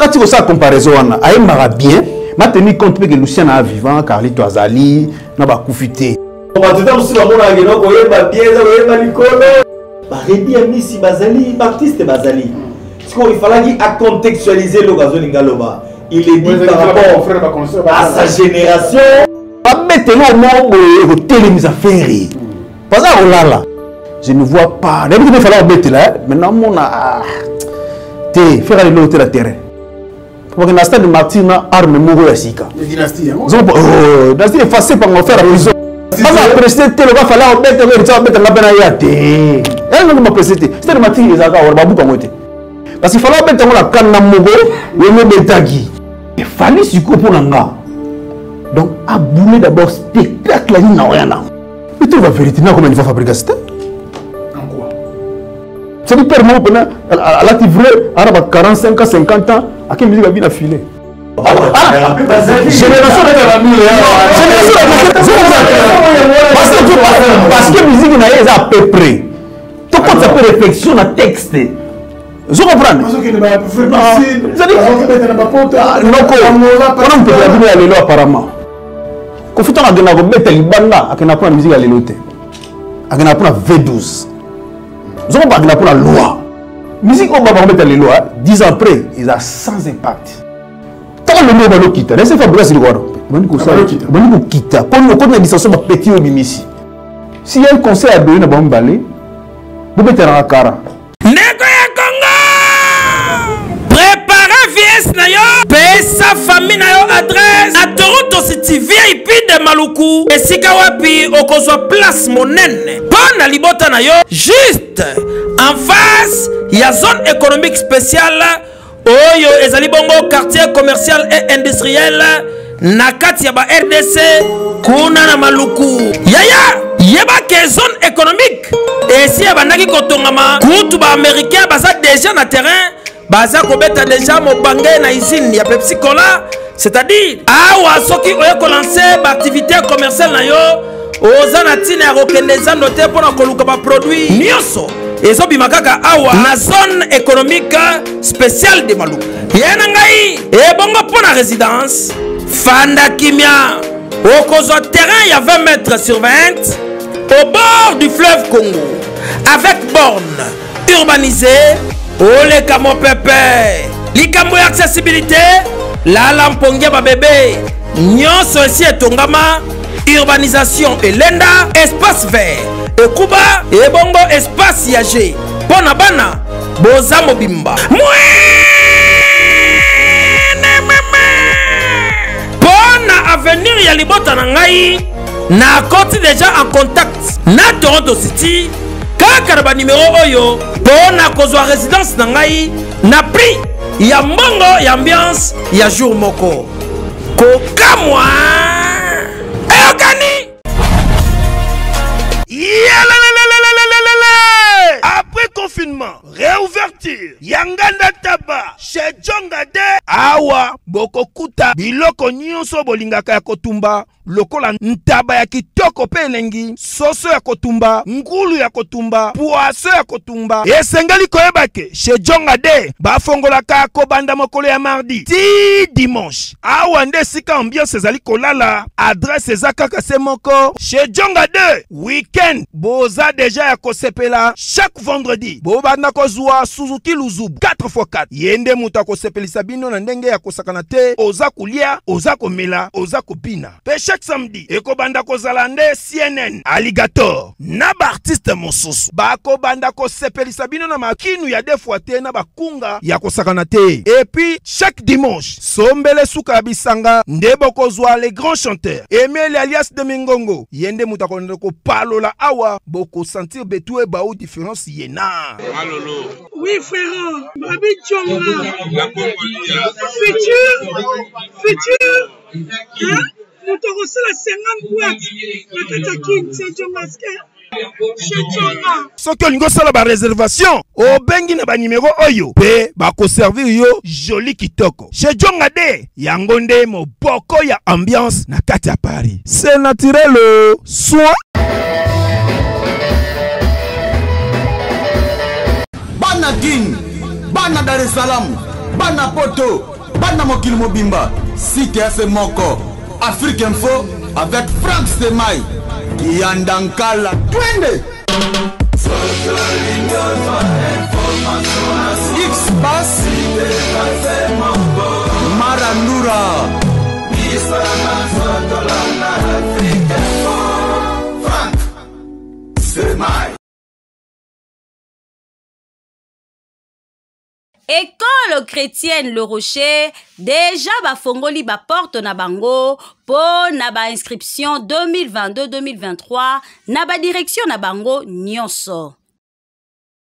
tu as ça comparaison aïe mara bien m'a tenu compte que Lucien a vivant Carlito Azali n'a pas coufité on va tout aussi la mona ngeno ko yeba bien ça yeba likolo ba rebi amisi bazali Baptiste Bazali parce qu'il fallait à contextualiser le gazon ngaloba il est dit par rapport à sa génération pas mettre le mot au télémis affaire parce que là je ne vois pas d'habitude il fallait mettre là maintenant mon a te faire aller l'autre la terrain parce que dans stade de Martina arme mouro ya sika dynastie dynastie effacée par mon frère à prison parce que président le va falloir mettre la bana ya te elle ne m'a précité stade de Martina les aga ba buka moté parce qu'il fallait mettre la canne na mogo et me betagi il fallait suko pour nanga donc abouler d'abord spectacle là na oyana mais tu vas vérité na comment il va fabriquer ça en quoi c'est du permanent à la vrai à 45 ans 50 ans à quelle musique a bien affilé génération de la mille parce que musique n'a à peu près tout quand ça peut réflexion na texte je comprends non on peut pas aller là apparemment quand tu as gagné mettre libanda à na pour musique à l'élote à na pour V12 je comprends pas pour la loi musique on va mettre les lois 10 ans après ils a sans impact tant le mot va le quitter laissez faire brasser le quoi bon quitter quand la distance va petit au bimisi s'il y a un conseil à donner na bon balé vous mettez dans la cara na yo pesa famille na yo adresse à Toronto City VIP de Maluku esika wapi okozwa place monene pona libota na yo juste en face ya zone économique spéciale oyo ezali bongo quartier commercial et industriel na kati ya ba RDC kuna na Maluku yaya yeba ke zone économique esi ya bandaki kotongama kutu ba américain baza déjà na terrain baza kobeta déjà mobange na usine ya Pepsi Cola c'est-à-dire awa soki oye lancer ba activité commerciale na yo oza na tina ya kokende zando te pona koluka ba produit nyonso ezobima kaka awa na zone économique spéciale de Maluku yena ngai ebongo pona résidence fanda kimia okozwa terrain ya 20 mètres sur 20 au bord du fleuve Congo avec borne urbanisée. Ole kamo pepe likambo ya accessibilité la lampongia ba bébé nyonso esi etongama urbanisation elenda espace vert ekuba ebongo espace yage pona bana boza mobimba pona avenir ya libota na ngai na koti déjà en contact na Toronto City kaka ba numéro oyo pona kozwa résidence na ngai na prix ya mbongo ya ambiance ya jour moko kokamwa eyokani après confinement réouverture yanganda taba chez Jongade awa bokokuta biloko nyonso bolingaka ya kotumba lokola ntaba ya kitoko pe elengi soso ya kotumba ngulu ya kotumba poaso ya kotumba esengeli koyebake chez Jongade bafongolaka kobanda mokolo ya mardi ti dimanche awa nde sika ambiance ezali kolala adresse eza kaka se moko chez Jongade weekend boza deja ya kosepela chaque vendredi bobanda kozwa Suzuki Luzubu 4x4 yende muta kosepelisa bino na ndenge ya kosakana te oza kulia oza komela oza kopina pe chaque samedi ekobanda kozala nde CNN Alligator na ba artiste mosusu bakobanda kosepelisa bino na makinu ya defwa te na bakunga ya kosakana te et puis chaque dimanche sombele suka ya bisanga nde bokozwa les grands chanteurs Emile alias de Mingongo yende muta konde ko palola awa boko sentir betue ba ou différence yena Malolo. Oui frère, Babi Tchonga. Futur. Hein? Nous t'avons la 50 boîtes. La Katakin, c'est Djomaske. Soki olingo sala ba réservation o bengi na ba numéro oyo pe ba ko servir yo joli kitoko chez Jongade yango nde moboko ya ambiance na kati ya Paris c'est naturel soit Bana King Bana Dar es Salaam bana poto, bana mokili mobimba, site ya se moko, Afrique Info avec Franck Stemai, Yandankala, twende! X-Bass, Marandura, Franck Stemai. École chrétienne Le Rocher, déjà bafongoli ba porte na bango po na ba inscription 2022-2023 na ba direction na bango nyonso.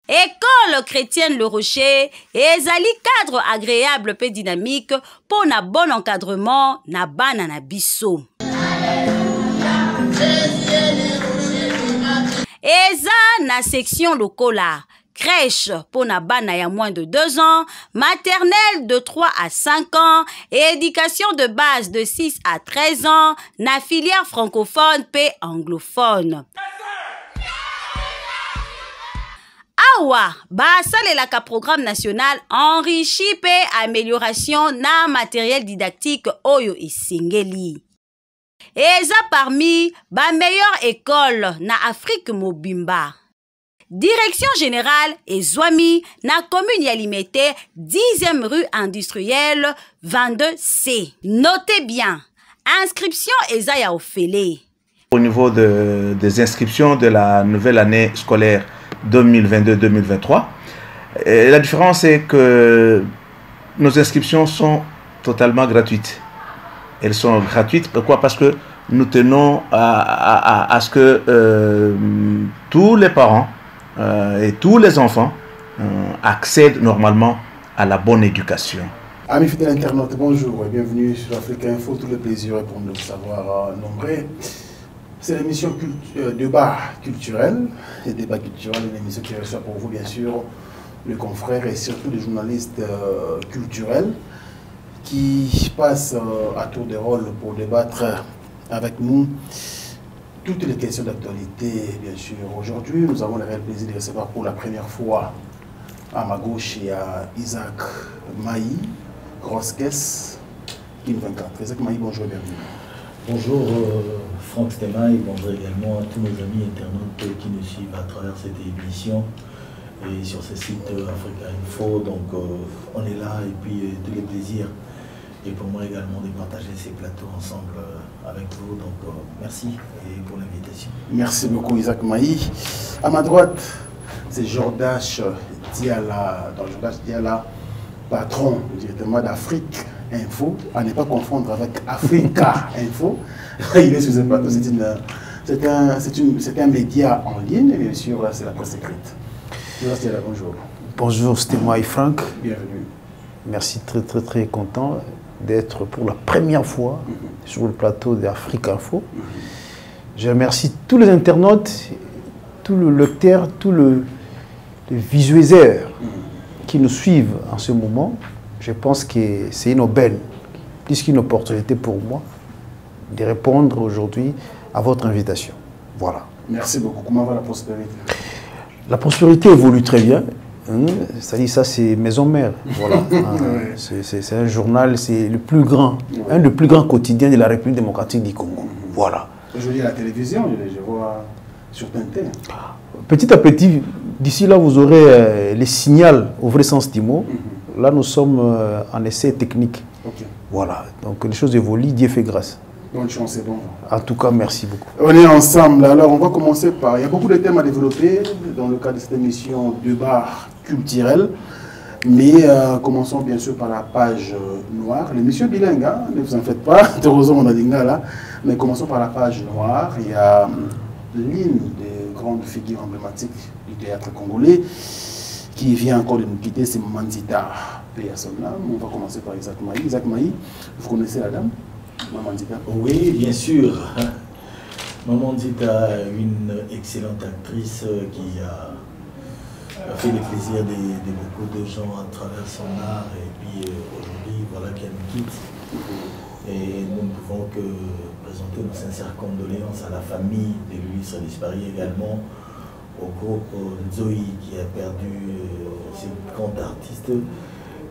École chrétienne Le Rocher ezali cadre agréable pe dynamique po na bon encadrement na bana na biso. Eza na section lokola. Crèche pour na bana ya moins de 2 ans, maternelle de 3 à 5 ans, et éducation de base de 6 à 13 ans, na filière francophone pe anglophone. Awa, basalelaka programme national enrichi pe amélioration na matériel didactique oyo isingeli. Eza parmi ba meilleure école na Afrique mobimba. Direction générale et Zouami, na commune Yalimete, 10e rue industrielle, 22C. Notez bien, inscription Ezaya Ofele. Au niveau des inscriptions de la nouvelle année scolaire 2022-2023, la différence est que nos inscriptions sont totalement gratuites. Elles sont gratuites, pourquoi? Parce que nous tenons à ce que tous les parents et tous les enfants accèdent normalement à la bonne éducation. Amis fidèles internautes, bonjour et bienvenue sur Afrique Info. Tout le plaisir pour nous de savoir nombreux. C'est l'émission débat culturel. Et débat culturel, une émission qui reçoit pour vous bien sûr les confrères et surtout les journalistes culturels qui passent à tour de rôle pour débattre avec nous toutes les questions d'actualité, bien sûr. Aujourd'hui, nous avons le réel plaisir de recevoir pour la première fois à ma gauche, il y a Isaac Maï, grosse caisse, Kin 24. Isaac Maï, bonjour et bienvenue. Bonjour Franck Stemai, bonjour également à tous nos amis internautes qui nous suivent à travers cette émission et sur ce site Africa Info. Donc on est là et puis tous les plaisirs. Et pour moi également de partager ces plateaux ensemble avec vous. Donc merci et pour l'invitation. Merci beaucoup Isaac Maï. À ma droite, c'est Jordache Diala. Donc Jordache Diala, patron directement d'Afrique Info. À ne pas confondre avec Africa Info. Il est sur ce plateau. C'est un média en ligne et bien sûr c'est la presse écrite. Jordache Diala, bonjour. Bonjour, c'était moi et Franck. Bienvenue. Merci, très content d'être pour la première fois sur le plateau d'Afrique Info. Je remercie tous les internautes, tous les lecteurs, tous les visualiseurs qui nous suivent en ce moment. Je pense que c'est une aubaine, plus qu'une opportunité pour moi de répondre aujourd'hui à votre invitation. Voilà. Merci beaucoup. Comment va la prospérité? La prospérité évolue très bien. C'est-à-dire ça, c'est Maison Mère. Voilà. C'est un journal, c'est le plus grand, un des plus grands quotidiens de la République démocratique du Congo. Voilà. Aujourd'hui, à la télévision, je vois sur Tintin. Petit à petit, d'ici là, vous aurez les signaux au vrai sens du mot. Là, nous sommes en essai technique. Okay. Voilà. Donc les choses évoluent, Dieu fait grâce. Bonne chance et bon. En tout cas, merci beaucoup. On est ensemble. Alors, on va commencer par... Il y a beaucoup de thèmes à développer dans le cadre de cette émission débat culturel. Mais commençons bien sûr par la page noire. L'émission bilingue, hein, ne vous en faites pas. Heureusement, on a des gars là. Mais commençons par la page noire. Il y a l'une des grandes figures emblématiques du théâtre congolais qui vient encore de nous quitter, c'est Mandita. Paix à son âme. On va commencer par Isaac Maï. Isaac Maï, vous connaissez la dame? Maman Dita. Oui, bien sûr. Maman Dita, une excellente actrice qui a fait le plaisir de beaucoup de gens à travers son art. Et puis aujourd'hui, voilà qu'elle nous quitte. Et nous ne pouvons que présenter nos sincères condoléances à la famille de l'illustre disparu, également au groupe Nzoï qui a perdu ses grands artistes.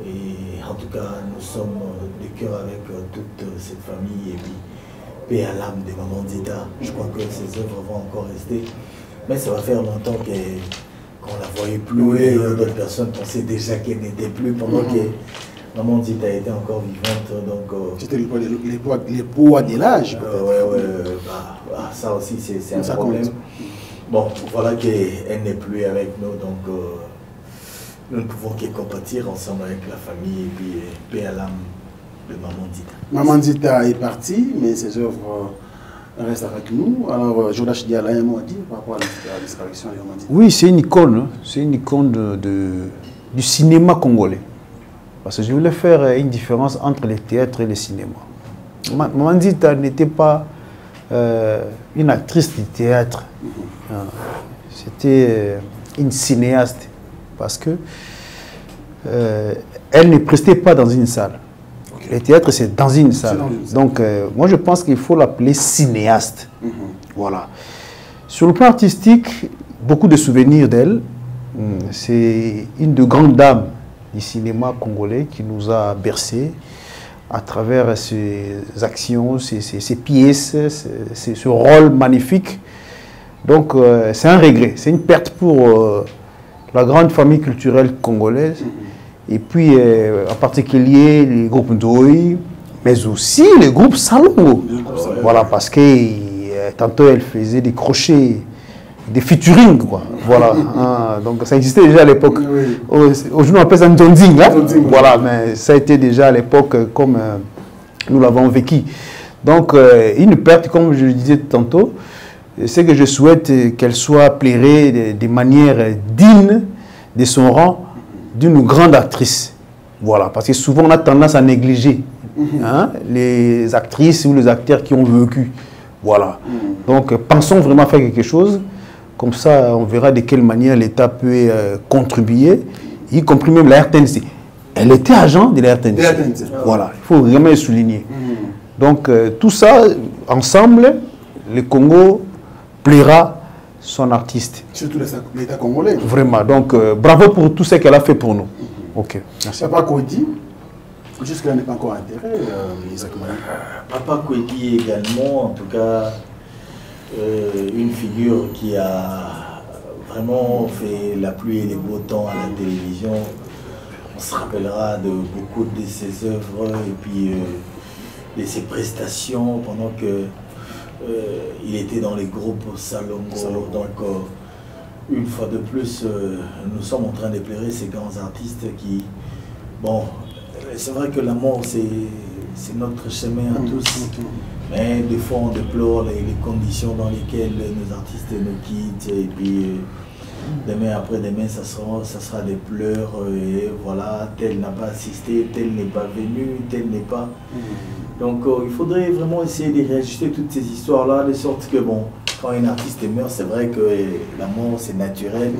Et en tout cas, nous sommes de cœur avec toute cette famille. Et puis, paix à l'âme de Maman Dita. Je crois que ces œuvres vont encore rester. Mais ça va faire longtemps qu'on ne la voyait plus. Oui, d'autres personnes pensaient déjà qu'elle n'était plus pendant que Maman Dita était encore vivante. C'était les poids de l'âge. Ça aussi, c'est un problème. Bon, voilà qu'elle n'est plus avec nous. Donc, nous ne pouvons que compatir ensemble avec la famille. Et puis, paix à l'âme de Maman Dita. Maman Dita est partie, mais ses œuvres restent avec nous. Alors, Jodash Diala, un mot à dire par rapport à la disparition de Maman Dita? Oui, c'est une icône. C'est une icône du cinéma congolais. Parce que je voulais faire une différence entre le théâtre et le cinéma. Maman Dita n'était pas une actrice du théâtre. C'était une cinéaste. Parce que elle ne prestait pas dans une salle. Okay. Le théâtre, c'est dans une salle. Donc, moi, je pense qu'il faut l'appeler cinéaste. Voilà. Sur le plan artistique, beaucoup de souvenirs d'elle. C'est une de grandes dames du cinéma congolais qui nous a bercés à travers ses actions, ses pièces, ce rôle magnifique. Donc, c'est un regret, c'est une perte pour la grande famille culturelle congolaise, et puis en particulier les groupes Ndoi, mais aussi les groupes Salongo. Voilà, parce que tantôt elle faisait des crochets, des featuring, quoi. Voilà. Donc ça existait déjà à l'époque. Aujourd'hui on appelle ça un Ndonding, hein? Voilà, mais ça a été déjà à l'époque comme nous l'avons vécu. Donc une perte, comme je le disais tantôt. C'est que je souhaite qu'elle soit plairée de manière digne de son rang d'une grande actrice. Voilà, parce que souvent on a tendance à négliger les actrices ou les acteurs qui ont vécu. Voilà. Donc pensons vraiment à faire quelque chose. Comme ça, on verra de quelle manière l'État peut contribuer, y compris même la RTNC. Elle était agent de la RTNC. Voilà, il faut vraiment le souligner. Donc tout ça, ensemble, le Congo plaira son artiste. Surtout l'État congolais. Vraiment. Donc, bravo pour tout ce qu'elle a fait pour nous. Ok. Merci. Papa Kouedi, jusque-là n'est pas encore intérêt, Isaac Mali. Papa Kouedi également, en tout cas, une figure qui a vraiment fait la pluie et les beaux temps à la télévision. On se rappellera de beaucoup de ses œuvres et puis de ses prestations pendant que il était dans les groupes Salongo. Donc, une fois de plus, nous sommes en train de pleurer ces grands artistes qui... Bon, c'est vrai que la mort, c'est notre chemin à tous. Mais des fois, on déplore les conditions dans lesquelles nos artistes nous quittent. Et puis, demain après-demain, ça sera des pleurs. Et voilà, tel n'a pas assisté, tel n'est pas venu, tel n'est pas... Donc il faudrait vraiment essayer de réajuster toutes ces histoires-là, de sorte que, bon, quand un artiste meurt, c'est vrai que la mort, c'est naturel,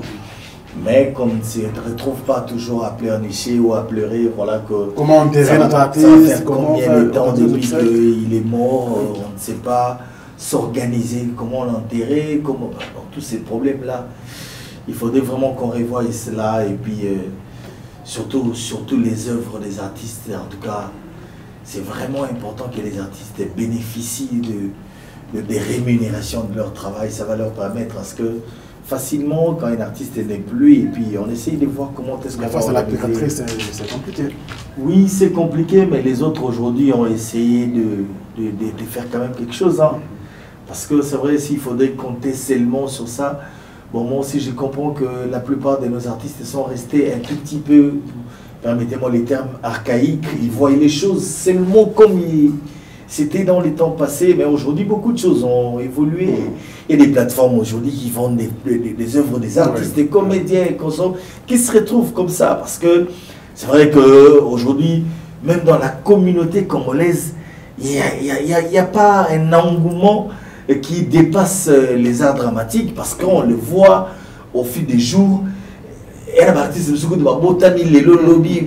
mais qu'on ne se retrouve pas toujours à pleurnicher ou à pleurer, voilà que... Comment enterrer notre artiste, ça va faire combien de temps depuis qu'il est mort, on ne sait pas s'organiser, comment l'enterrer, comment... Donc, tous ces problèmes-là, il faudrait vraiment qu'on revoie cela, et puis surtout les œuvres des artistes, en tout cas, c'est vraiment important que les artistes bénéficient des rémunérations de leur travail. Ça va leur permettre à ce que facilement, quand un artiste n'est plus, et puis on essaye de voir comment est-ce qu'on va face à la piraterie, c'est compliqué. Oui, c'est compliqué, mais les autres aujourd'hui ont essayé de faire quand même quelque chose. Hein. Parce que c'est vrai, s'il faudrait compter seulement sur ça, bon, moi aussi je comprends que la plupart de nos artistes sont restés un tout petit peu... Permettez-moi les termes archaïques, ils voient les choses seulement comme c'était dans les temps passés, mais aujourd'hui beaucoup de choses ont évolué. Il y a des plateformes aujourd'hui qui vendent des œuvres des artistes, des comédiens, qui se retrouvent comme ça, parce que c'est vrai qu'aujourd'hui, même dans la communauté congolaise, il n'y a pas un engouement qui dépasse les arts dramatiques, parce qu'on le voit au fil des jours. Et la partie c'est le second de ma botami les lobby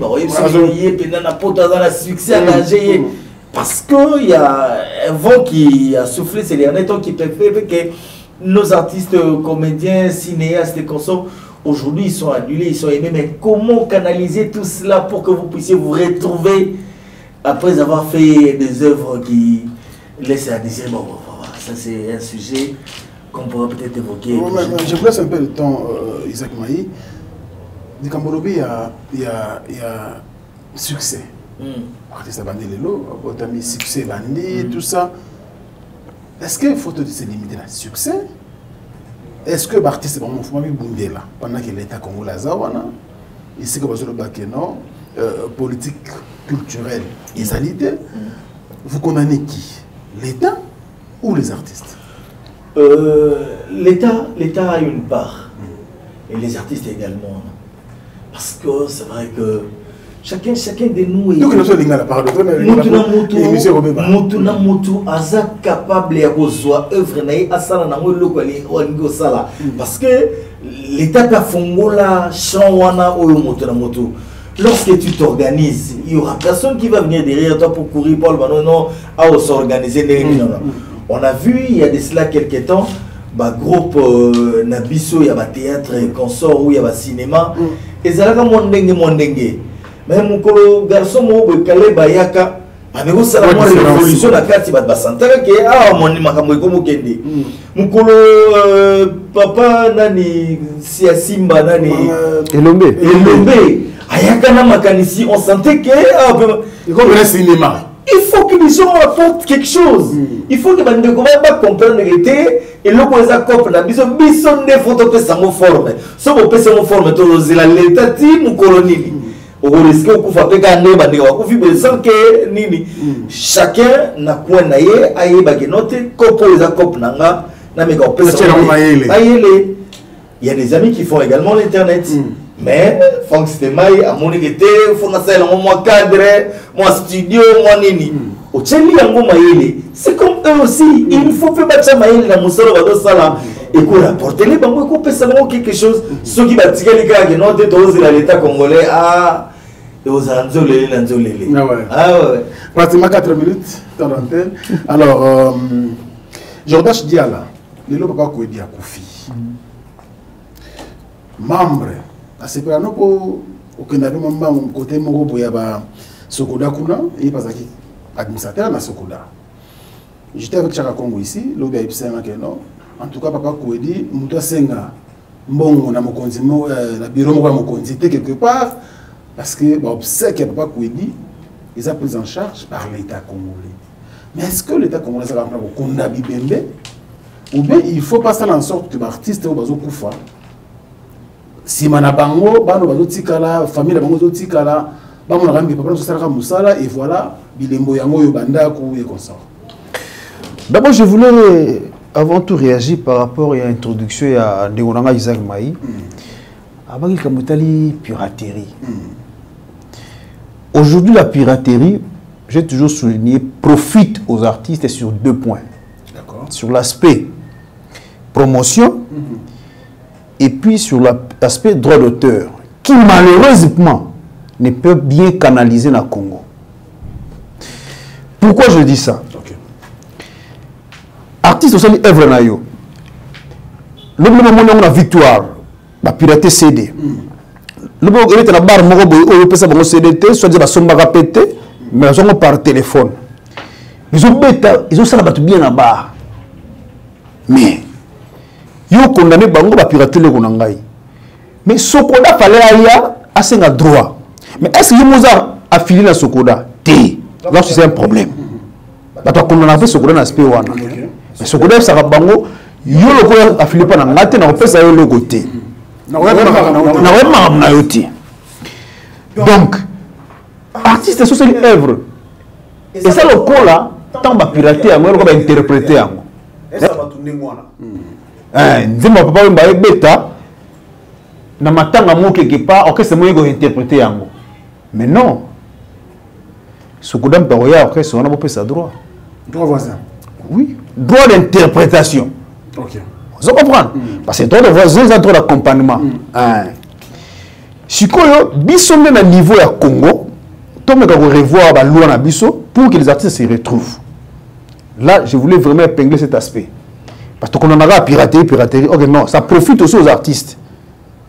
parce qu'il y a un vent qui a soufflé ces derniers temps qui fait que nos artistes, comédiens, cinéastes et consorts Aujourd'hui, ils sont annulés, ils sont aimés. Mais comment canaliser tout cela pour que vous puissiez vous retrouver après avoir fait des œuvres qui laissent à désirer? Bon, ça c'est un sujet qu'on pourra peut-être évoquer. Je vous laisse un peu le temps, Isaac Maï. Du Camborobi, il y a succès. Artiste Bandi Lelo, Botami, succès Bandi, tout ça. Est-ce qu'il faut se limiter à succès? Est-ce que l'artiste est vraiment bondé là pendant que l'État congolais a ici que non politique culturelle égalité, vous condamnez qui? L'État ou les artistes? L'État a une part et les artistes également, parce que c'est vrai que chacun de nous est capable de œuvre parce que l'État a fongola chanwana moto. Lorsque tu t'organises, il n'y aura personne qui va venir derrière toi pour courir pour le non à s'organiser. On a vu il y a de cela quelques temps, groupe Nabiso, il y a théâtre consort ou il y a cinéma, et ça là mondenge. Mais mon garçon mo calé bayaka avec ça la révolution la carte va santaka que mon makambo ko kende mukolo papa nani Simba nani Elombe ayaka na makanisi on sentait que comme le cinéma il faut que les gens apportent quelque chose. Il faut que les gens comprennent l'été et le point de la biso ne photo que ça me forme. Ça me pèse mon forme tous les l'état mon colonie. Au risque de faire des gens qui chacun n'a point naïe aïe bagenote copo les accompes nanga na mega il y a des amis qui font également l'internet. Mais Franck Stemai à mon été faut na ça moi cadre moi studio moi nini au tcheli yango maïle c'est comme eux aussi il faut faire battre maïle na musoro ba do sala et qu'on rapporte les bango ko pesa quelque chose ceux qui batika les gars que non de tous l'état congolais et aux anzolé nanzolé ouais pratiquement 4 minutes dans l'antenne. Alors Jordan Diala le papa ko dia Koufi membre c'est pas non pour aucun côté moko boya ba Sokoda kuna et pas qui administrateur na Sokoda. J'étais avec Chaka Congo ici, l'obé ipsema que non. En tout cas papa Kouedi muto senga mbongo na mokonzi la bureau moko mokonzi quelque part parce que ba obsèque papa Kouedi ils ont pris en charge par l'État congolais. Mais est-ce que l'État congolais ça va prendre konda bibembe ou bien il faut pas faire en sorte que l'artiste au bazo kufa si manabango bano bazotikala famille la bango zotikala bango na rambi papa sosala musala et voilà bilembo yango yo bandako et comme ça. D'abord je voulais avant tout réagir par rapport à l'introduction à Ndegonanga Isaac Maï avant qu'il kamutali piraterie. Aujourd'hui la piraterie, j'ai toujours souligné, profite aux artistes sur 2 points. D'accord. Sur l'aspect promotion et puis sur l'aspect droit d'auteur, qui malheureusement ne peut bien canaliser dans le Congo. Pourquoi je dis ça? Artiste aussi œuvre na yo. Le moment où on a victoire, la pirater CD. Le moment où on est na bar moko boy o pesa bango CD soit dire ba somba pété mais on par téléphone. Ils ont ça battu bien na bar. Mais yo condamné bango ba pirater le konangai. Mais Sokoda fallait aya asenga droit. Mais est-ce que Mozart a filé na Sokoda? Té. Là c'est un problème. Ba to condamné fait Sokoda na aspect wana. Mais Sokoda ça bango yo le ko a filé pas na ngate na pesa yo le côté. Na wema na yoti. Donc artiste c'est une œuvre. Et ça le ko là tant ba pirater yango ko ba interpréter yango. Et ça va tourner moi là. Nzima papa mba beta na matanga mo quelque part orchestre mo yego interpréter yango. Mais non. Sokoda mbaroya orchestre on a pas ça droit. Droit voisin. Oui, droit d'interprétation. OK. Vous comprenez? Parce que droit de voisin ça droit d'accompagnement. Sikoyo biso na niveau ya Congo, to me revoir ba loi na biso pour que les artistes se retrouvent. Là, je voulais vraiment épingler cet aspect. Parce qu'on en a piraterie. Ok, non, ça profite aussi aux artistes.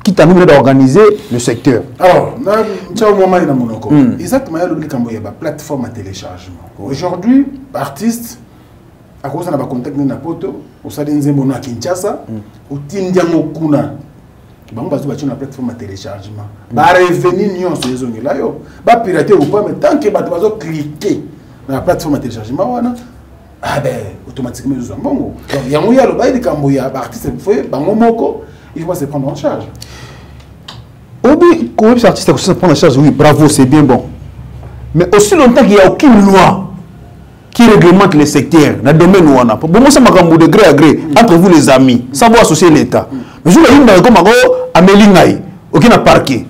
qui t'a nous d'organiser le secteur. Alors, exactement, il y a une plateforme à téléchargement. Aujourd'hui, artiste, à cause de la contact de Napoto, au Sadin Zemona Kinshasa, au Tindiamo Kuna, on va sur la plateforme à téléchargement. Bah, revenir Nyon, ces zones là, bah, pirater ou pas, mais tant que bah, tu vas cliquer dans la plateforme à téléchargement, ah ben, automatiquement, ils ont bon. Donc, il y a un moyen, il y a un artiste, il va se prendre en charge. Obi, quand les artistes se prendre en charge, oui, bravo, c'est bien bon. Mais aussi longtemps qu'il n'y a aucune loi qui réglemente les secteurs dans le domaine où on a. Bon, moi, c'est ma de gré à gré, entre vous les amis, sans vous associer l'État. Mais je vous dis, comme Amélie aucun parquet.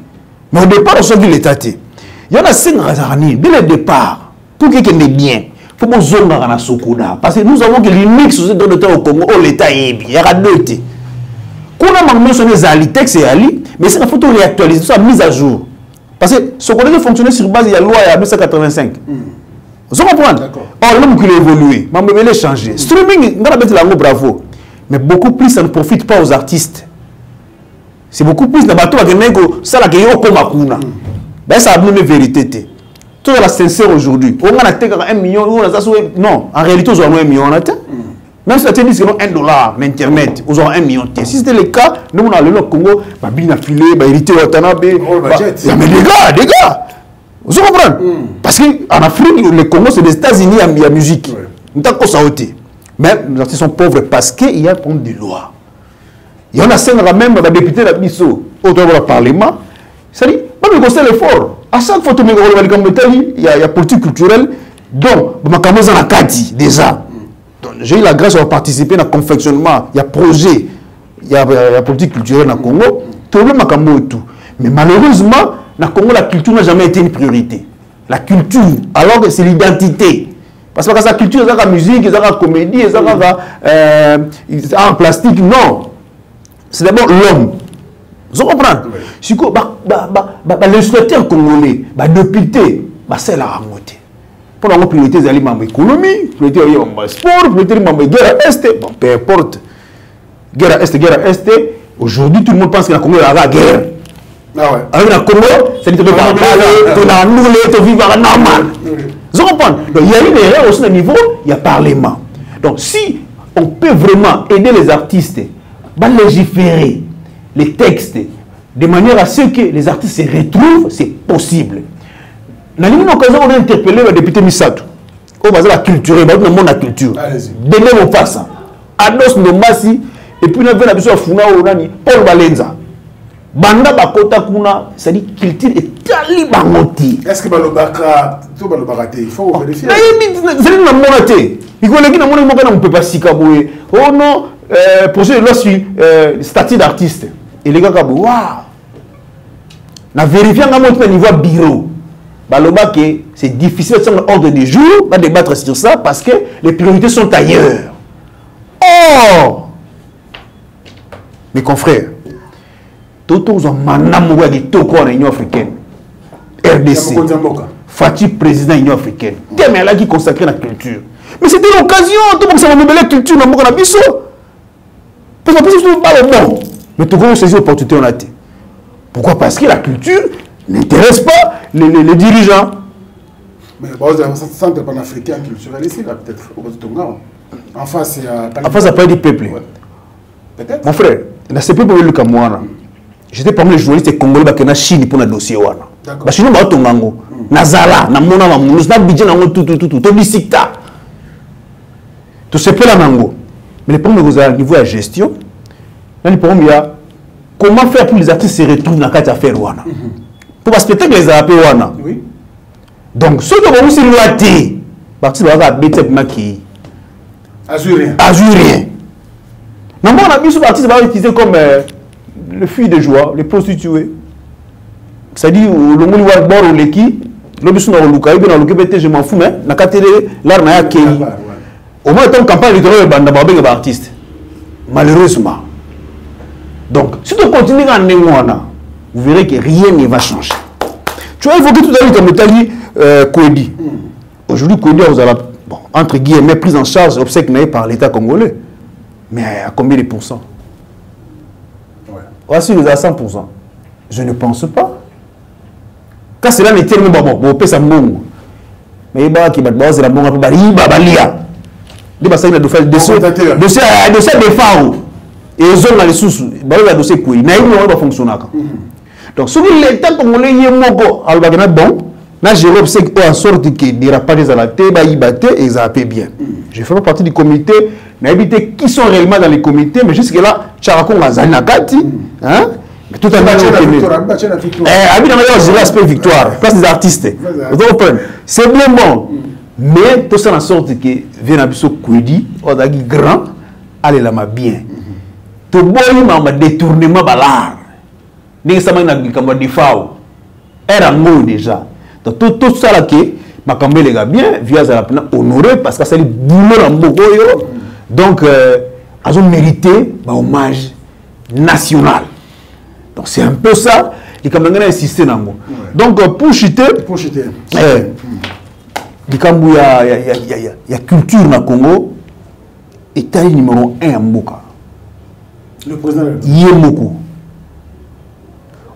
Mais au départ, on s'est dit l'État. Il y en a 5 raisons. Dès le départ, pour qu'il y ait bien, il faut que nous ayons un Sokoda. Parce que nous avons que l'unique société dans le temps au Congo, l'État est bien. Il y a deux. Quand on a mentionné Zali, texte et Ali, mais c'est la photo réactualisée, ça mise à jour. Parce que ce qu'on a fonctionné sur base, il y a la loi en 1985. Vous comprenez? Or, l'homme qui a évolué, il a changé. Streaming, on a mis la bravo. Mais beaucoup plus, ça ne profite pas aux artistes. C'est beaucoup plus dans le bateau avec ça là qui est comme Akuna. Ben ça a une vérité. Tout la sincère aujourd'hui. On a acheté 1 million, non, en réalité, on a 1 million. Même si tu dis que $1 l'internet, on a 1 million. Si c'était le cas, nous on a le Congo, bien affilé, hérité Watanabe. Mais les gars, vous comprenez? Parce qu'en Afrique, le Congo, c'est les États-Unis à la musique. Nous avons ça ôté. Mais les artistes sont pauvres parce qu'il y a un problème de loi. Il y en a 5 même des députés de Bisso, autour du Parlement. C'est-à-dire, pas me conseiller l'effort. À chaque fois que il y a politique culturelle, donc, je la Kati déjà. J'ai eu la grâce de participer à un confectionnement, il y a projet, il y a politique culturelle dans le Congo, tout le monde et tout. Mais malheureusement, dans le Congo, la culture n'a jamais été une priorité. La culture, alors que c'est l'identité. Parce que la culture, c'est la musique, c'est la comédie, c'est la plastique, non. C'est d'abord l'homme. Vous comprenez? Si l'instituteur congolais, le député, c'est la remontée. Pour la priorité, c'est l'économie, priorité, c'est le sport, priorité, c'est la guerre à Est. Bon, peu importe. Guerre à Est. Aujourd'hui, tout le monde pense que la Congo est la guerre. Avec la Congo, c'est que tu peux vivre normal. Vous comprenez? Donc, il y a une erreur aussi au niveau, il y a Parlement. Donc, si on peut vraiment aider les artistes à légiférer les textes de manière à ce que les artistes se retrouvent, c'est possible. Dans une occasion, on a interpellé le député Misato. On va dire la culture, on va dire la culture. Demain, on passe. Ados Nomasi, et puis on a vu la personne Funa Orani, Paul Valenza. Banda Bakota Kuna, c'est-à-dire culture est tali bangoti. Est-ce que Balobaka, tout Balobaka, il faut vérifier? C'est une monoté. Il faut que on ne peut pas s'y cabouer. Oh non, projet de loi sur statut d'artiste. Et les gars, waouh! On a vérifié au niveau bureau. C'est difficile de faire l'ordre du jour, on va débattre sur ça parce que les priorités sont ailleurs. Oh! Mes confrères, tout le monde a l'Union africaine, RDC, Fatih président de l'Union africaine, Temela qui consacré la culture. Mais c'était l'occasion, tout le monde s'est la culture dans le biso. Parce que c'est pas le bon. Mais tout le monde saisit l'opportunité en a été. Pourquoi? Parce que la culture n'intéresse pas les dirigeants. Mais un centre panafricain culturel ici, là, peut-être, en face, il y a... En face, il y a pas du peuple. Peut-être. Mon frère, dans ce peuple, j'étais parmi les journalistes congolais qui ont Chine pour le dossier. D'accord. Parce que nous, nous avons Nazala, nous avons Bidjan, nous avons tout, tout ce peu là. Mais le problème est au niveau de la gestion. Le problème est comment faire pour que les artistes se retrouvent dans la affaire. Pour respecter les appels. Oui. Donc, ceux qui vont aussi loiter, partir de la bête Azurien. Non, on a mis ce artiste va utiliser comme le fil de joie, les prostituées. C'est-à-dire, le monde va boire au leki, le bus dans le Luka, je m'en fous, mais la télé, l'art n'a pas. Au moins, ton campagne électorale est artiste. Malheureusement. Donc, si tu continues à Némoana, vous verrez que rien ne va changer. Tu as évoqué tout à l'heure comme Italie, Kouedi. Aujourd'hui, Kouedi, vous avez, bon, entre guillemets, prise en charge obsèque par l'État congolais. Mais à combien de pourcents? Voici les à 100%. Je ne pense pas. Quand cela n'est tellement bon, bon, ça bon. Mais il y a des gens qui ont balia. Des personnes qui ont fait des dossiers de FAO. Et ils ont les sous. Ils ont dossier qui n'a fonctionné. Donc, si l'État congolais est bon, là, Jérôme sait en sorte que des dérapage à la tête, ils battent et ils appellent bien. Je fais pas partie du comité, mais éviter qui sont réellement dans les comités, mais jusque-là, Tcharakon Gazali Nakati, hein? Tout à l'heure, l'aspect victoire, place des artistes. C'est bien bon. Mais tout ça en sorte que Venabiso Kwedi, on a dit grand, allez là, bien. Tout bon, il m'a détournement balar. N'est-ce pas un de FAO? Era mot déjà. Donc tout ça là qui m'a cambré les gars bien, via la honoré parce que c'est le boulot en Boko. Donc, ils ont mérité un hommage national. Donc c'est un peu ça, et comme on a insisté dans le mot. Donc pour chuter, il y a culture dans le Congo, État numéro 1 en Mboka. Le président Yemoko.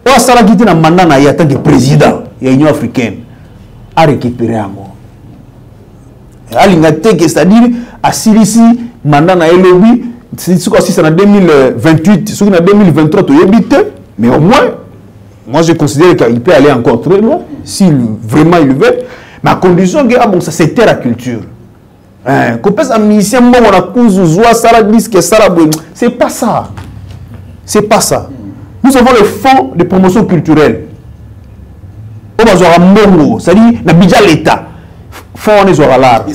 On a quitté dans le mandat en tant que président de l'Union africaine à récupérer un mot. C'est-à-dire, à Silisi, mandat na lobby, si c'est en 2028, si c'est en 2023, tu habites, mais au moins, moi je considère qu'il peut aller encore très loin, si vraiment il le veut, mais à condition que bon, ça c'était la culture. Qu'on peut un musicien, on a cousu, ça disque, c'est pas ça. C'est pas ça. Nous avons le fonds de promotion culturelle. On va avoir un mongo, c'est-à-dire, on a déjà l'État. Fonds on est l'art.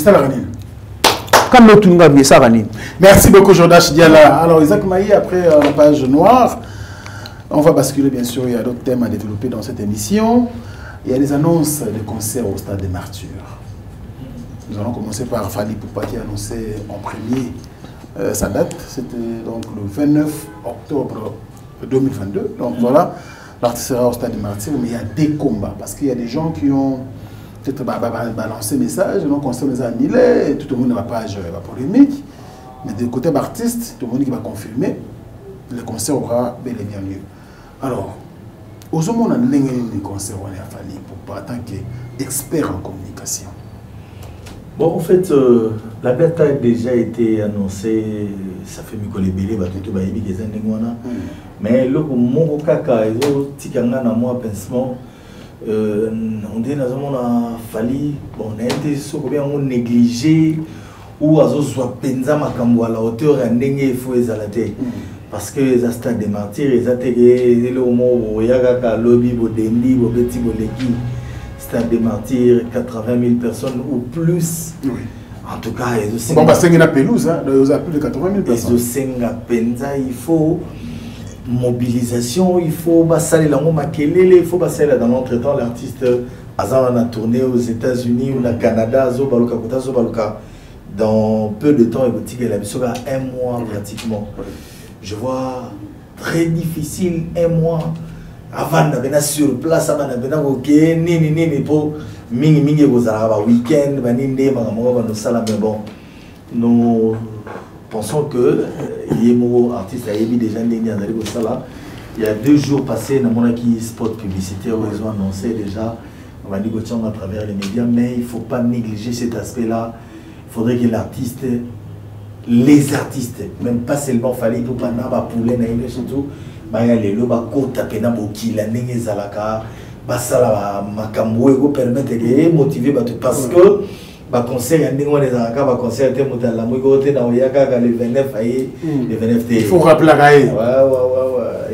Merci beaucoup, Jordan Chidiala. Alors, Isaac Maï, après la page noire, on va basculer, bien sûr, il y a d'autres thèmes à développer dans cette émission. Il y a des annonces de concerts au Stade des Martyrs. Nous allons commencer par Fali Poupa qui a annoncé en premier sa date. C'était donc le 29 octobre 2022. Donc voilà, l'artiste sera au Stade des Martyrs, mais il y a des combats parce qu'il y a des gens qui ont peut-être balancer message, donc on s'est annulé, tout le monde n'a pas polémique, mais du côté d'artiste, tout le monde qui va confirmer, le concert aura bel et bien lieu. Alors, aux hommes, on a un concert on a fallu pour en tant qu'expert en communication. Bon, en fait, la date a déjà été annoncée, ça fait Mikole Bélé, tout le monde, mais le mon kaka, il y a un pincement. On dit qu'on a fallu, on a été négligé ou à la hauteur il faut parce que les stades des martyrs, les ateliers, stade des martyrs, 80 000 personnes ou plus. Oui. En tout cas, bon, parce qu'il y a une pelouse, il y a plus de 80 000 personnes. Il faut mobilisation, il faut passer il faut passer dans notre temps l'artiste a tourné aux États-Unis ou au Canada, dans peu de temps il y a un mois pratiquement. Je vois très difficile un mois avant de sur place avant de pour week-end mais bon nous pensons que Yemo artiste a émis déjà il y a 2 jours passés dans mon spot publicitaire où ils ont annoncé déjà on va négocier à travers les médias, mais il ne faut pas négliger cet aspect là. Il faudrait que l'artiste, les artistes, même pas seulement fallait pour pas pouler surtout les loba kota pena boki la nenge zalaka basala makambo ego permettre de motiver parce que ba concert ya ndingo les zalaka ba concert te mutala mwiko te na oyaka le 29 aye le 29 te il faut rappeler ouais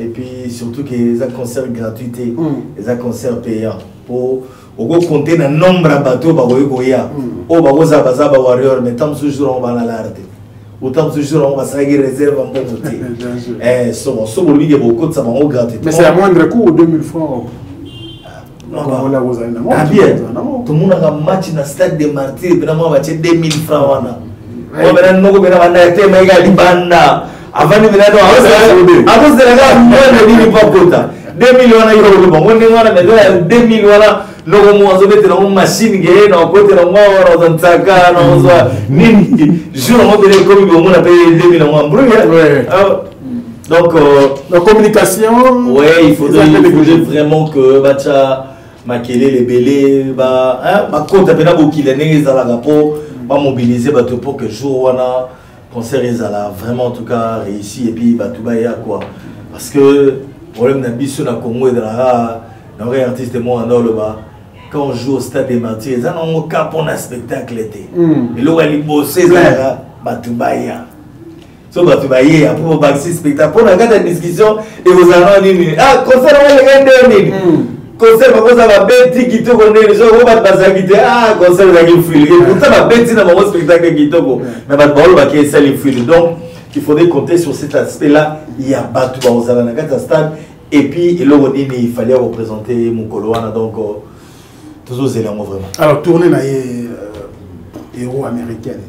et puis surtout que les concerts gratuités les concerts payants pour au compter na nombre de bateaux ba oya o ba goza bazaba warrior mais tant toujours on va la l'arte autant toujours on va se réserve en bon côté mais c'est à moindre coût 2000 francs. Tout le monde a un match dans le stade des martyrs, vraiment 2000 francs. On va dire que avant de venir à cause de la gare, moins de 10 pas 2 millions d'euros. On 2 millions d'euros. Machine qui est dans le côté de jour on peut comme on a payé 2 millions d'euros. Donc, la communication. Ouais, il faudrait vraiment que Bacha Makele les belés, compte à peine beaucoup les mobiliser pour que jour wana concert a vraiment en tout cas réussi et puis Batubaya quoi. Parce que le problème d'un biso na Congo et de la vrai artiste moi en Oloba. Quand on joue au stade des Martyrs, ils ont un cap pour un spectacle été. Et là où elle est bossée, Batubaya. So Batubaya, après au baxi spectacle, pour la garde de discussion, et vous allez dire, ah, concert, on va le gagner. Concert, parce que ça va bêter qui te connaît, les gens vont pas te ah, concert, vous allez filer. Pourtant, ça va bêter dans mon spectacle qui te connaît. Mais Batubaya, va qu'il essaie de filer. Donc, il faudrait compter sur cet aspect-là. Il y a Batubaya, vous allez dans le stade. Et puis, il fallait représenter mon Coloana. Donc, toujours c'est vraiment vraiment. Alors tourner na héros américaine.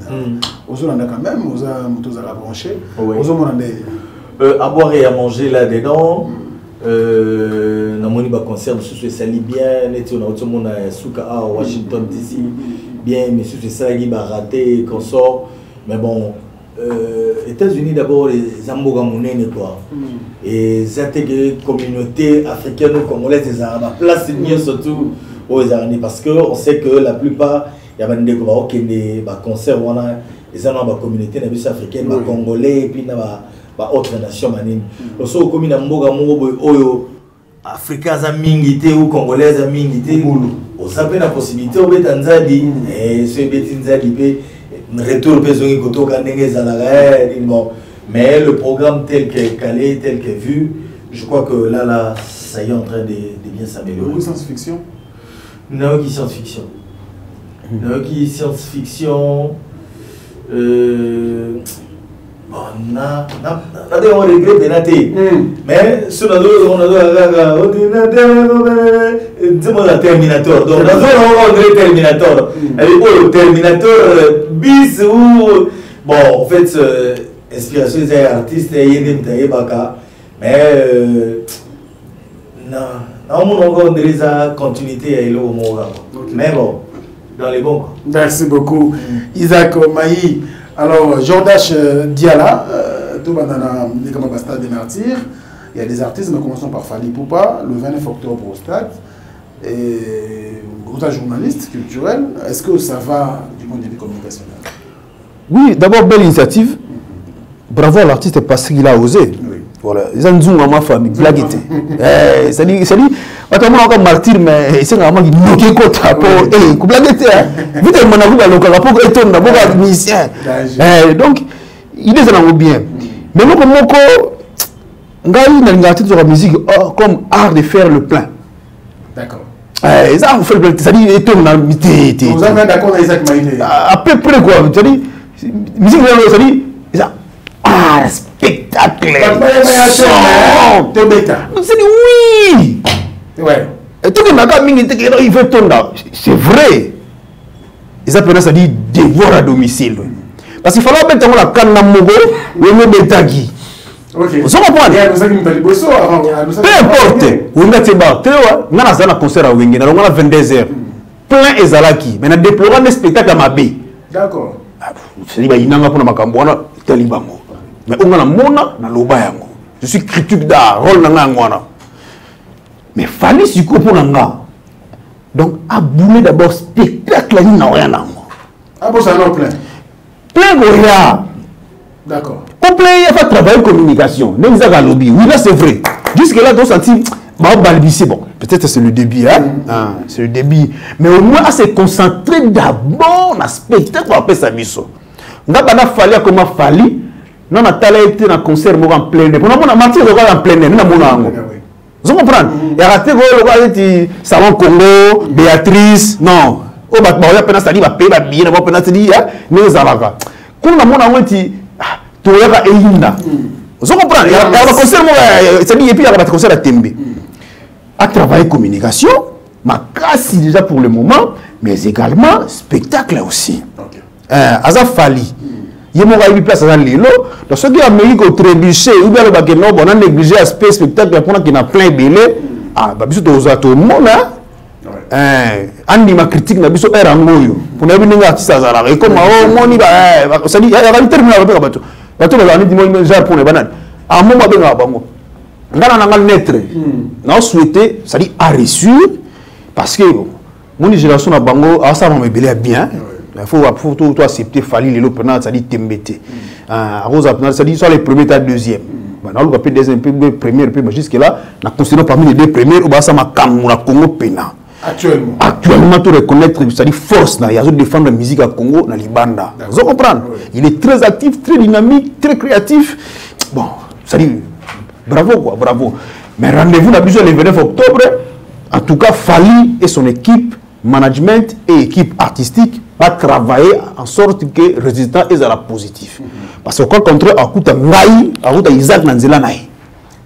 Aux on a quand même, aux a la branché. Aux on a à boire et à manger là dedans. Na moni ba concert monsieur sali bien, net on a autre monde à Suka à Washington DC. Bien monsieur sali ba raté consort. Mais bon États-Unis d'abord les amboga monene quoi. Et z'intégrer communauté africaine ou congolaise des arabes place mieux surtout aux Arabes parce que on sait que la plupart il y a des concerts où on a les communauté africaine, les Congolais et puis na autre nation manine. Lorsque on commune mboga oyo africains amingité ou congolais amingité, on s'appelle la possibilité au Betanzadi et ce Betanzadi peut retour besoin koto kanenge zalaga mais le programme tel que calé tel que vu, je crois que là ça y est en train de bien s'améliorer. Science-fiction. Non, qui science-fiction. Non, qui science-fiction. Bon, on a des regrets pénatés. Mais ce qu'on a Terminator. Donc, on a Terminator. Terminator bis ou. Bon, en fait, inspiration des artistes, mais non. On a continuité à Elo Moura. Mais bon, dans les bons. Merci beaucoup. Isaac Maï. Alors, Jordache Diala, tout le stade des Martyrs. Il y a des artistes, nous commençons par Fali Poupa, le 29 octobre au stade. Et gros journaliste culturel. Est-ce que ça va du point de vue communicationnel? Oui, d'abord, belle initiative. Bravo à l'artiste parce qu'il a osé. Voilà, ils ont dit ma famille, blague était. Ça dit, attends, encore martyr, mais c'est vraiment qui bloqué côté pour blague était. Vous êtes mon avis à l'occasion, pour étonner, pour musicien. Donc, il est en bien. Mais nous, comme on a une artiste de la musique comme art de faire le plein. D'accord. Ça, vous faites le plein, ça dit, étonne, vous avez d'accord avec Isaac Maïné? À peu près quoi, ça dit, musique, ça dit, ah, spectacle. C'est oui. Ouais. Et tout le monde il veut tourner. C'est vrai. Ils appellent ça dit devoir à domicile. Parce qu'il fallait mettre la canne dans le mogo ou le betagi. Ok. Vous comprenez? Peu importe. On a fait un concert à Wenge, on a 22h. Plein et Zalaki. Mais on a déploré un spectacle à Mabé. D'accord. C'est-à-dire qu'il y a un Makambouana, Talibango. Mais on a mona na lobayango. Je suis critique d'art, rôle na ngwana. Mais fallait si pour nga. Donc à bouler d'abord spectacle ni na rien nango. Ah bon ça non plein. Plein goya. D'accord. Au plein il y a pas travailler communication. Même ça lobby. Oui là c'est vrai. Jusque là on senti bah balbutier bon. Peut-être c'est le début hein. C'est le début. Mais au moins à se concentrer d'abord na spectacle pour appeler ça biso. Nga bana fallait comment fallait. Non, on a été dans un concert en plein air. On a marché en plein air. Vous comprenez? Il y a raté le Salon Congo, Béatrice. Non. On va payer la billet, on va payer les Alaka. Quand on a dit, tu as Eyinda. Vous comprenez? Il y a un concert, et puis il y a un concert à Tembe. À travailler communication, ma casse déjà pour le moment, mais également spectacle aussi. Aza Fali. Il y a une place dans l'îlot. Donc, ceux qui ont mis au trébuché, ou bien le baguette, on a négligé l'aspect spectacle pour qu'il y a plein de billets. Ah, bah, bisous, tout le monde, hein. Critique, na biso era ngoyo. Pour ne pas artiste azara. Et comme, oh, moni, ça dit, il y a une terminale avec le bateau. Bateau, il y a un genre pour les bananes. à mon moment benga bango ngana nanga naître na souhaité ça dit a reçu parce que mon génération na bango a ça me belé bien il faut tout accepter fali les l'opéra ça dit tembete à rose ça dit soit les premiers et deuxième maintenant le capé deuxième premier puis jusque là na considéré parmi les deux premiers au ça ma Cameroun na Congo pena actuellement tu reconnaître ça dit force na yazo défendre la musique à Congo na libanda vous comprenez il est très actif très dynamique très créatif bon ça dit bravo quoi bravo mais rendez-vous na besoin le 29 octobre en tout cas Fally et son équipe management et équipe artistique va travailler en sorte que le résultat est à la positif parce que quand contre akuta ngai akuta Isaac Nanzela naï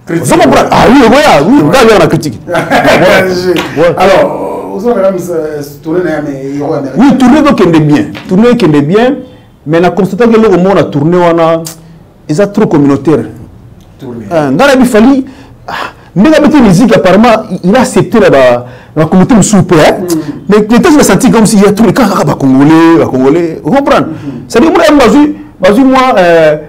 vous comprenez ah oui oui gars la critique alors vous avez même tourné oui tourner donc est bien mais on a constaté que le monde a tourné on a trop communautaire dans la Fally mais musique apparemment il a accepté la communauté soupe mais les gens se sentent comme s'il y a tous les cas congolais vous comprenez ça dit moi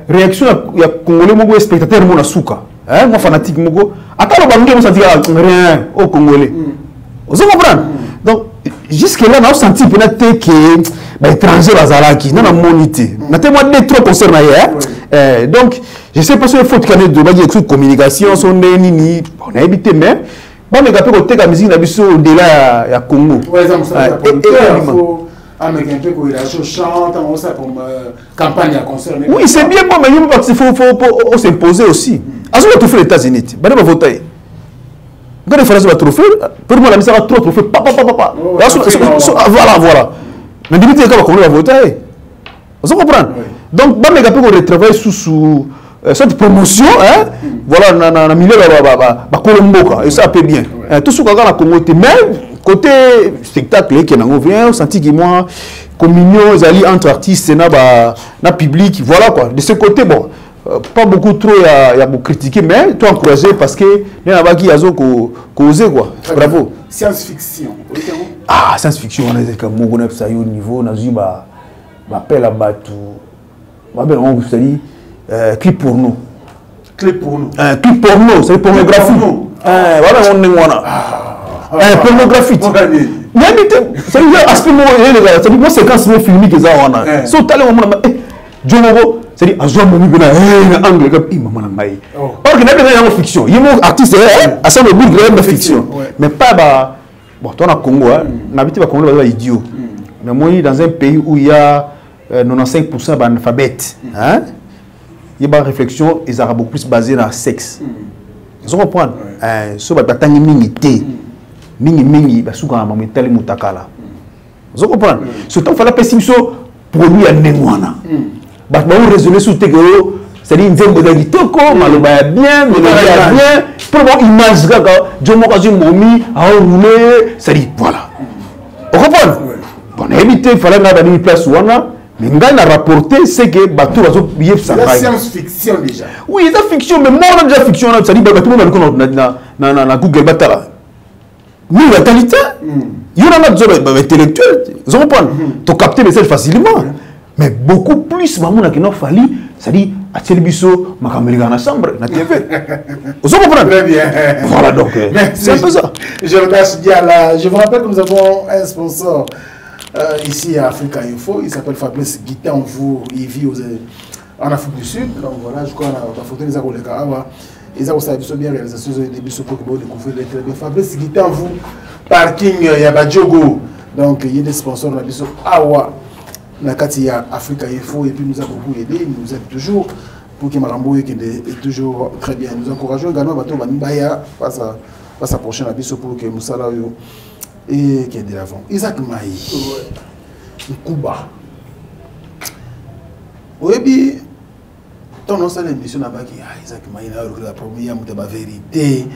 réaction il y a congolais mon spectateur mon asuka moi fanatique mon attends le banquier on sent rien au congolais vous comprenez donc jusque là on a senti peut-être que étranger bazalaki na monité na témoin de trop concernant hier donc je sais pas si il faut qu'il de communication son nini on a évité mais bon mais quand on la musique na biso au-delà ya Congo ouais ça faut avec un peu que la chante on ça pour campagne à concert oui c'est bien bon mais il faut s'imposer aussi azo tout fait les États-Unis ba va voter quand les Français va trophée pour moi la musique va trop trophée papa voilà mais limite quand on va voter vous comprenez donc bon mais quand on retravaille sous cette promotion voilà na milieu ba kolomboka et ça peut bien tout ce qu'on a Congo mais côté spectacle qui n'en vient on sentit que moi communion zali entre artistes na public voilà quoi de ce côté bon pas beaucoup trop il y a beaucoup critiquer mais toi encourager parce que il y a qui yazo causer quoi bravo science fiction science fiction on est comme mon ça au niveau na zuba appel à batu on vous dit clip porno. Clip porno, c'est pornographie. Voilà, on est là. Pornographie. C'est aspect moi séquence filmique ça on a. So talent Djomogo, c'est-à-dire à Jean Momi bena angle comme maman ngai. Or que n'a pas fiction. Il y a artiste à ça le bout de fiction. Mais pas bon toi na Congo n'habite pas Congo là idiot. Mais moi dans un pays où il y a 95% d'analphabètes, il y a une réflexion, ils sont beaucoup plus basés dans le sexe. Vous comprenez? Si vous avez une mingi, mingi, vous avez une mutakala. Vous comprenez? Surtout, il faut la pessimiste produit à Némoana. Vous raisonnez sur le texte, c'est-à-dire une zone de guitoko, maloba bien, maloba bien, pour avoir une image, Djomokazu Momi, à rouler, c'est-à-dire, voilà. Vous comprenez? Bon, éviter, il fallait avoir une place où on a. Mais on a rapporté c'est que bateau c'est la science-fiction déjà. Oui, c'est la fiction, mais moi on a déjà fiction, ça dit tout le monde na Google Batala. Mais la qualité, il y en a des intellectuels, vous comprenez? Tu captes le message facilement. Mais beaucoup plus, maman qui n'a fallu, ça dit à Télébissot, ma caméra dans la chambre, na TV. Vous comprenez? Très bien. Voilà donc, c'est un peu ça. Je vous rappelle que nous avons un sponsor. Ici à Africa Info, il s'appelle Fabrice Gitanvou, il vit en Afrique du Sud. Donc voilà, je crois que la photo des Aroléka, ils ont aussi bien réalisation des bisous pour que vous découvrez les très bien. Fabrice Gitanvou, parking Yabadjogo. Donc il y a des sponsors dans la bisou Awa, Nakati Africa Info, et puis nous avons beaucoup aidé, nous aidons toujours pour que Marambo est toujours très bien. Nous encourageons également Bato Banibaya face à la prochaine bisou pour que Moussala et qui est de l'avant. Isaac Maï, Kuba. Oui, ton nom c'est l'émission là-bas qui Isaac Maï a la première la vérité.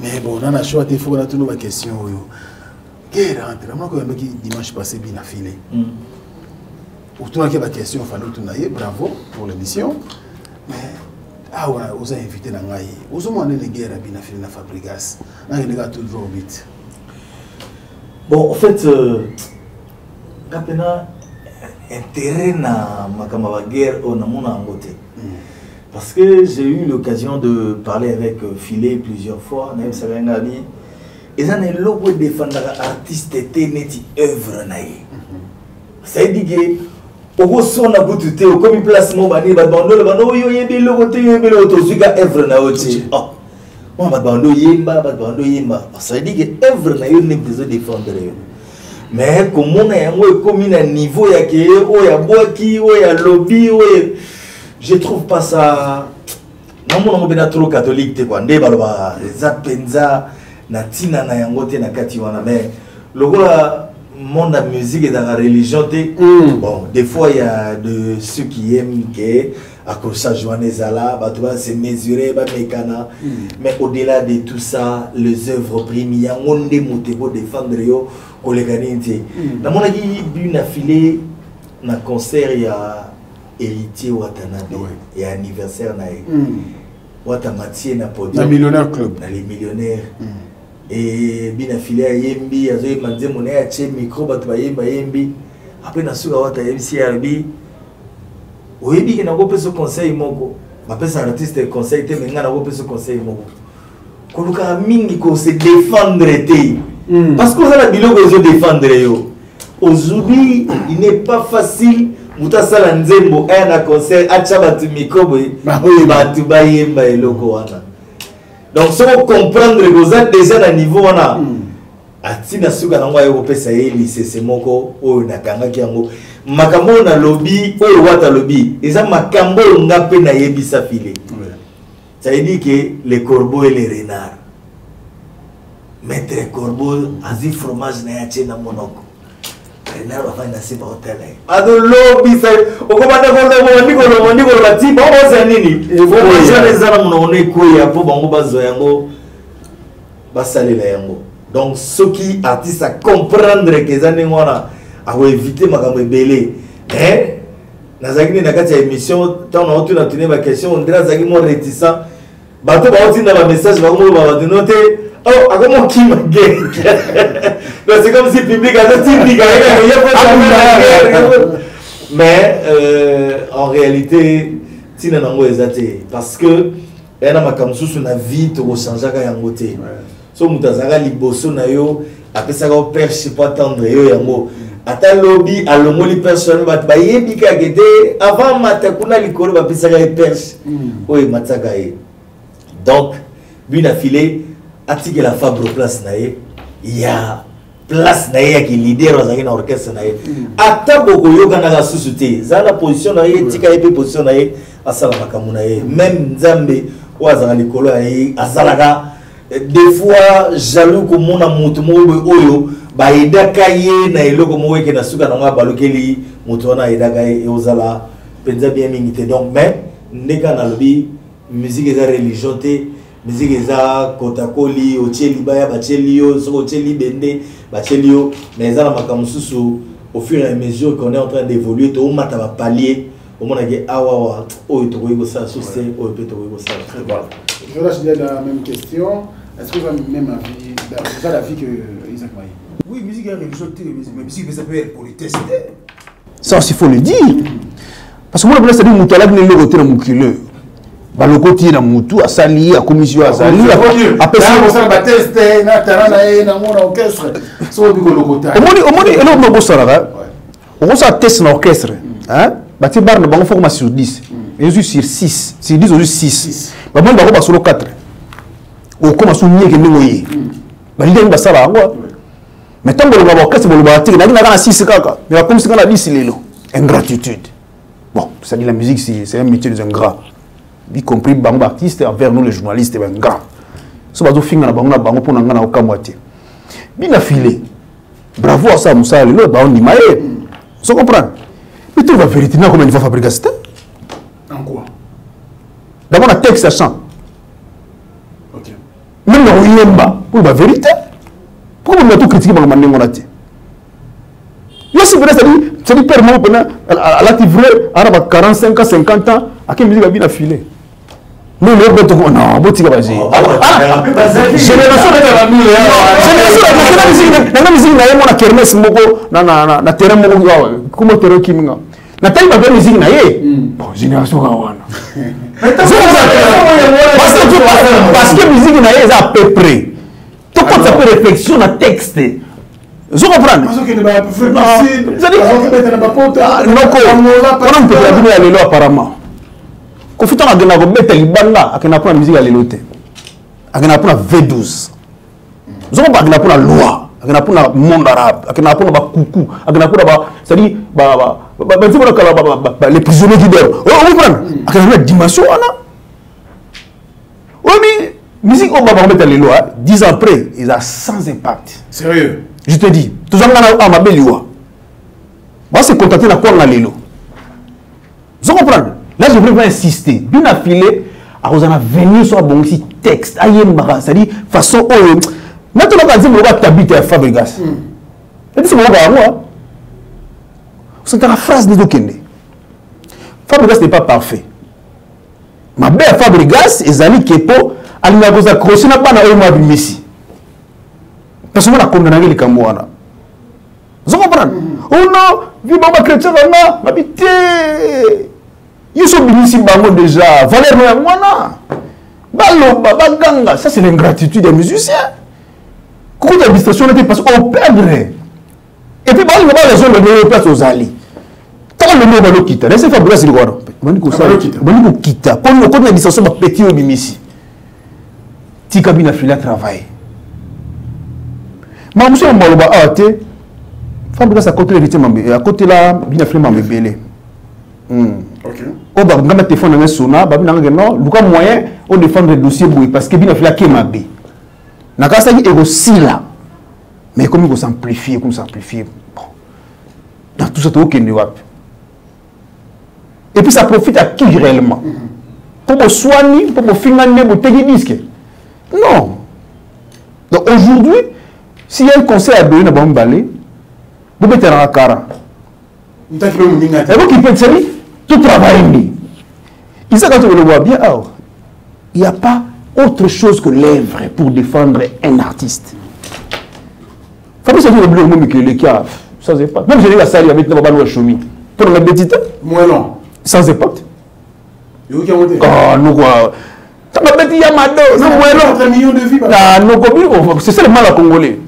Mais bon, on a choix de faire toutes nos questions. Quelle rentrée? Moi, quand dimanche passé, bien affilé. Pour tout la question, il fallait tout bravo pour l'émission. Mais on a invité dans Maï. Vous avez des guerres à bien affilé dans Fabrigas. On a toujours vite. Bon, en fait, quand on a intérêt à la guerre, on a mon côté. Parce que j'ai eu l'occasion de parler avec Filet plusieurs fois, même ça vient à dire. Et ça n'est pas défendre l'artiste était neti œuvre naïe. Ça veut dire que au son a bouté au comme placement bani bando le bando yo yembe le côté yembe le auto suka œuvre na oti. Oh. Moi bando yemba bando yemba. Ça veut dire que œuvre naïe n'est besoin de défendre. Mais comme on est comme un niveau ya que o ya boaki o ya lobby o je trouve pas ça. Non mon on trop catholique te quoi ndé baloba za penza na tina na yangote na kati wana mais lokola monde la musique et dans la religion bon des fois il y a de ceux qui aiment que accrochage joanezala ba tu vas se mesurer ba mekana mais au-delà de tout ça les œuvres primi ya monde motebo défendre yo koleganité na mona ki bu na filé na concert ya héritier Watanabe et anniversaire na Watamatie na podium na millionnaire club na les millionnaires et bien affilié à Yembi azoye manze mona ya che micro bato ba yembi après na suka wata MC RB oyebi ke na ko peso conseil moko ba pesa artiste conseil te menga na ko peso conseil moko koluka mingi ko se défendre te parce que ça la biloko zo défendre yo aujourd'hui il n'est pas facile muta sala nzembo na concert acha batu micro batu ba yemba eloko wana. Donc, si vous comprenez que vous êtes déjà à niveau, si vous avez c'est moko o nakanga kiango makambo na lobby o wata lobby eza makambo ngape na yebisa file. Ça veut dire que les corbeaux et les renards mettre corbeau azi fromage na yache na monoko renard va na sipa hotel ado lobby ça o komanda ko ndiko bati ba o za nini o ba les ala monone ko ya po bango bazo yango basalela yango. Donc ceux qui artistes à comprendre que ça n'est pas à éviter makambo belé hein nazaki na kati ya émission tant on a tourné ma question on dirait zaki mo réticent bato ba otinda ba message ba mo ba noter oh akomo ki magé c'est comme si public a dit mais en réalité tina nango ezate parce que ena makambo susu na vie to changer ka yango te. So mutazaka liboso na yo apesa ka perche pas tendre yo yango ata lobby alongoli personne bat ba yebika gede avant matakuna likolo ba pesa ka perche oye mataka e. Donc bina filé atike la Fabre place na ye ya place na ye qui leader za na orchestre na ye ata boko yoka na susute za la position na ye tika ye position na ye asala makamuna ye même nzambe waza likolo ya ye azalaka des fois jaloux comme mon amour oyo ba edaka ye na eloko mo weke na suka na nga balokeli moto na edaka ye ozala penza bien mingite. Donc mais ndeka na lobi musique eza religion te musique eza kotakoli ocheli baya bacheli yo soko ocheli bende bacheli yo mais eza na makambo susu au fur et à mesure qu'on est en train d'évoluer to mata ba palier au mona ke awa oyo to ko ça succès oyo pe to ko ça. Je lâche la même question. Est-ce que vous avez même avis, vous avez l'avis que Isaac Maï? Oui, musique est religieuse, mais musique ça peut être politesse. Ça aussi, il faut le dire. Parce que moi, je dis que je suis côté de mon culot. Le côté de mon tout, à Sali, à commission, à Sali. Après ça, on va tester, on va orchestre. C'est au niveau de l'orchestre. On va tester l'orchestre. Tu vas faire une formation sur 10. Et sur 6. Sur 10, on 6. On va faire sur 4. On commence à nier que nous y est. Ça va. Mais tant que nous avons cassé le bâtiment, nous avons 6 caca. Mais comme si on a dit c'est ingratitude. Bon, ça dit la musique, c'est un métier des ingrats. Y compris les artistes envers nous les journalistes, c'est ingrat. Ce que nous faisons, nous pour nous aucun moitié. Bien affilé. Bravo à ça, Moussa, le lot, on dit maïe. Vous comprenez? Mais tu vas vérifier comment il va fabriquer ça. En quoi? D'abord, la texte à chant. Même dans Yemba, pour la vérité, pourquoi on a tout critiqué par le manding on a dit? Là, c'est vrai, c'est-à-dire, permanent, à l'activité, à 45 ans, 50 ans, à quelle musique a bien affilé? Nous, nous, non, bon, tu vas dire. Génération de la musique, la musique, na kermesse moko, na terrain moko, comment terrain qui m'en. Na taille ma belle musique, na bon, génération gawana. Parce que musique est à peu près. Tu quand ça peut réflexion dans texte. Je comprends. Non, apparemment. Quand on a la musique à l'élote. On a la V12. Nous avons pas la loi. On a le monde arabe. On a le coucou. C'est-à-dire les prisonniers qui dorment. On a la dimension. Oui, mais musique, on va remettre les lois. 10 ans après, ils ont sans impact. Sérieux? Je te dis, tout ça, on a ma belle loi. Moi, c'est contenter la quoi on a les lois. Vous comprenez? Là, je voudrais insister. Bien affilé, à vous en venir sur un bon texte. C'est-à-dire, façon. Maintenant, on va dire que tu habites à Fabregas. C'est mon gars, moi. C'est la phrase de Dokende. Fabregas n'est pas parfait. Ma belle Fabregas, et Zali Kepo, elle n'a pas accroché, n'a pas de Messi. Parce que je suis condamné les Cambouana. Vous comprenez? Oh non, vive ma chrétien, ma bité. Ils sont venus ici déjà. Valère Moana. Baloba, Baganga. Ça, c'est l'ingratitude des musiciens. Quand l'administration était passée, on perdrait. Et puis, il va les gens de place aux alliés. Tant le mot va le quitter. Laissez faire brasser le roi. On va quitter. Quand l'administration va péter au Bimissi. Tika bin a filé à travailler. Mais monsieur Mbaloba a été. Fabregas à côté de à côté là, bin a filé ma bébé. Ok. On va mettre téléphone dans un sona, non, Lucas moyen, on défendre le dossier parce que bin a filé à Kemabe. Nakasa est aussi là. Mais comme il faut s'amplifier, bon. Dans tout ça, aucun ne va. Et puis ça profite à qui réellement? Pour me soigner, pour me financer, pour te disque. Non. Donc aujourd'hui, s'il y a un conseil à donner dans Balé, vous mettez dans la cara. Et vous qui faites ça, tout travail. Il sait quand on le voit bien, il n'y a pas autre chose que l'œuvre pour défendre un artiste. Fabrice a dit le mot que ça c'est pas. Même je dis la salle avec le ballon choumi. Pour le petit moi non. Sans impact. Oh nous quoi. Ça m'a dit Yamado. Non moi non. 3 millions de vies. Ah non c'est ça le mal à Congolais.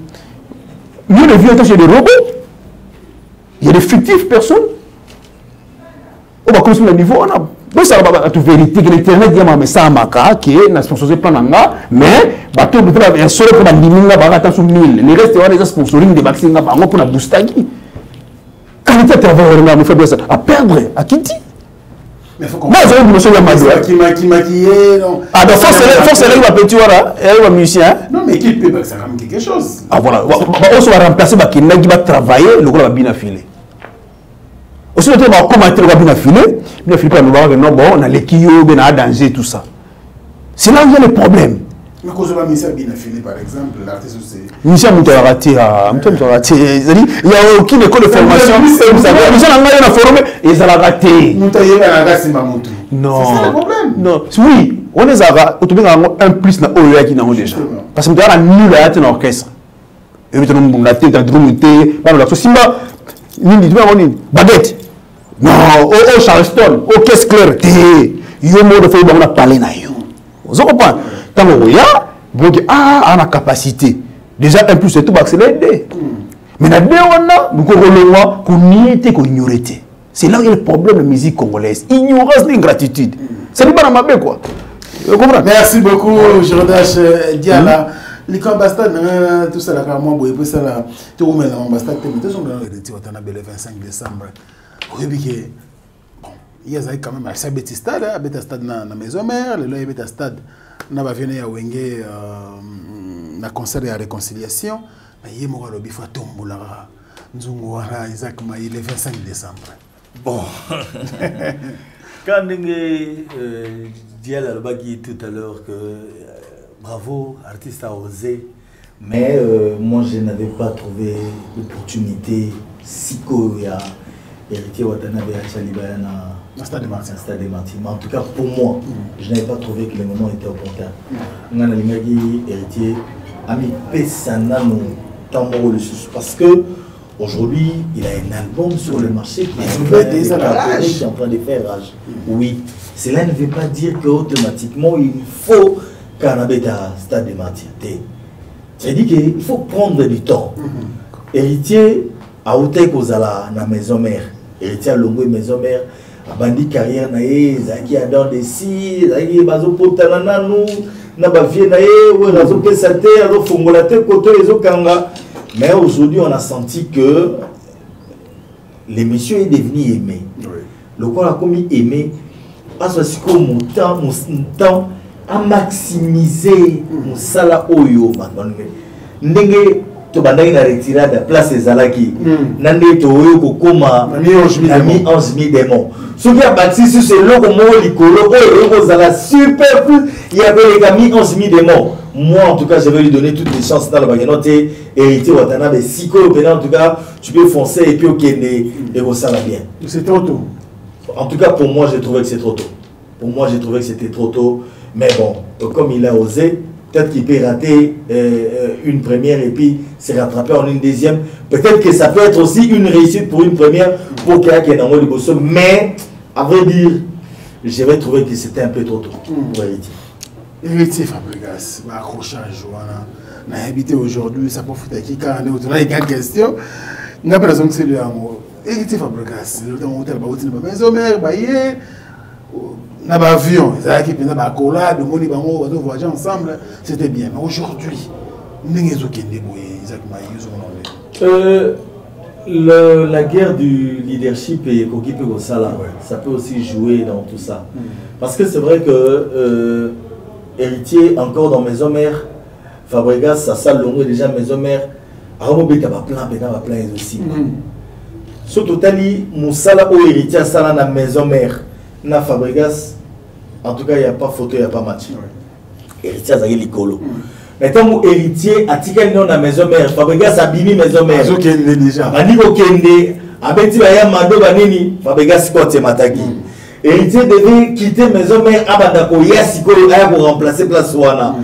Millions de vies attachées des robots. Il y a des fictifs personnes. On va construire le niveau on a. Donc ça va être vérité que l'internet dit mais ça maka qui est sponsorisé par nanga mais bateau de travail un seul pour la limite va attention 1000 les restes on les sponsoring des vaccins là pour la boostagi qualité de travail on a fait ça à perdre à quitter mais faut comprendre moi j'ai monsieur Yamadou qui maquillé non ah donc force elle va petit voilà elle va musicien non mais qui peut ça comme quelque chose ah voilà on se va remplacer Bakina qui va travailler le gars va bien affiler. Aussi, on va commenter le bien affilé, bien affilé par nous, non, bon, on a les kiyos, on a danger, tout ça. C'est là où il y a le problème. Mais quand on va Michel bien affilé, par exemple, l'artiste aussi. Michel Moutaraté, c'est-à-dire, il n'y a aucune école de formation. Michel Angaya a formé, et ils ont raté. Non. C'est ça le problème. Non. Oui, on les a un plus dans l'OEA qui n'ont déjà. Parce que nous avons nul à être un orchestre. Et nous avons la tête, Simba. Baguette. Non, au Charleston, au caisse claire. Yo mo de faire on a parlé na yo. Vous comprenez? Tant que ya, vous on a capacité. Déjà un plus c'est tout accélérer. Mais na deux on a nous ko ko niété ko ignorer. C'est là où il y a le problème de musique congolaise. Ignorance d'ingratitude. C'est pas dans ma bé quoi. Vous comprenez? Merci beaucoup Jordache Diala. Les ambassadeurs, tout ça, là, moi, et puis ça, là, tout le monde, l'ambassade, tout sont dans le 25 décembre. Oui, bon, il y a quand même un petit stade, un stade dans la maison mère, le il y a un stade, on va venir à Wenge, un concert de réconciliation, mais il y a un lobby, il faut tomber là, exactement, il est le 25 décembre. Bon. Quand Dial a dit tout à l'heure que bravo, artiste a osé, mais moi je n'avais pas trouvé l'opportunité si cohérente. Héritier Watanabe à Chalibayana, un stade de Martin. Mais en tout cas, pour moi, je n'avais pas trouvé que le moment était opportun. On a héritier, ami Pessanano, Tamoro le Sus, parce que aujourd'hui, il a un album sur le marché qui est en train de faire rage. Oui, cela ne veut pas dire qu'automatiquement il faut cannabis à stade de maturité. C'est-à-dire qu'il faut prendre du temps. Héritier a ôté qu'aux à la maison mère. Héritier a longué maison mère. A bandi carrière naé, zaki a dans des si, zaki bazo potana nous, na ba vie naé, ou razo pesate, ado fongolate koto les kanga. Mais aujourd'hui on a senti que l'émission est devenue aimée. Le corps a commis aimé, parce que mon temps a maximisé mon sala oyo maintenant. Ndenge to bandaki na retirade à place ezalaki nande to oyo kokoma mi 11 000 démons ce qui a bâti sur ce logo mo likolo oyo kozala super plus il y avait les gars 11 000 démons. Moi en tout cas je vais lui donner toutes les chances dans le baganote héritier watana mais si en tout cas tu peux foncer et puis ok et vous ça va bien. C'est trop tôt. En tout cas pour moi j'ai trouvé que c'est trop tôt. Pour moi j'ai trouvé que c'était trop tôt, mais bon comme il a osé. Peut-être qu'il peut rater une première et puis se rattraper en une deuxième. Peut-être que ça peut être aussi une réussite pour une première pour quelqu'un qui est dans le bosso. Mais, à vrai dire, je vais trouver que c'était un peu trop tôt pour Héritier. Héritier Fabregas, accrochage, voilà. On a habité aujourd'hui, ça peut foutre qui quand on a une question. On n'a pas raison que c'est le amour. Héritier Fabregas, le temps où on a une maison mère, on a un avion, on a un collab, on a voyager ensemble, c'était bien. Mais aujourd'hui, la guerre du leadership et Kokipe Gosala, ça peut aussi jouer dans tout ça. Parce que c'est vrai que héritier, encore dans Maison Mère, Fabregas, ça salle longue déjà Maison Mère, Arabobé Kaba plein aussi. Surtout Tali, Moussala ou héritier, Sala na Maison Mère. Na Fabregas, en tout cas, il n'y a pas photo, il n'y a pas match. Héritier, ça y est, l'icolo. Maintenant, héritier, à Tikel, dans la maison mère, Fabregas a bimi maison mère. Azo Kende déjà. Maniko Kende, Abeti Baya Mado Banini, Fabregas Kote Mataki. Héritier devait quitter maison mère, Abadako, Yasikolo, Aya pour remplacer place Wana.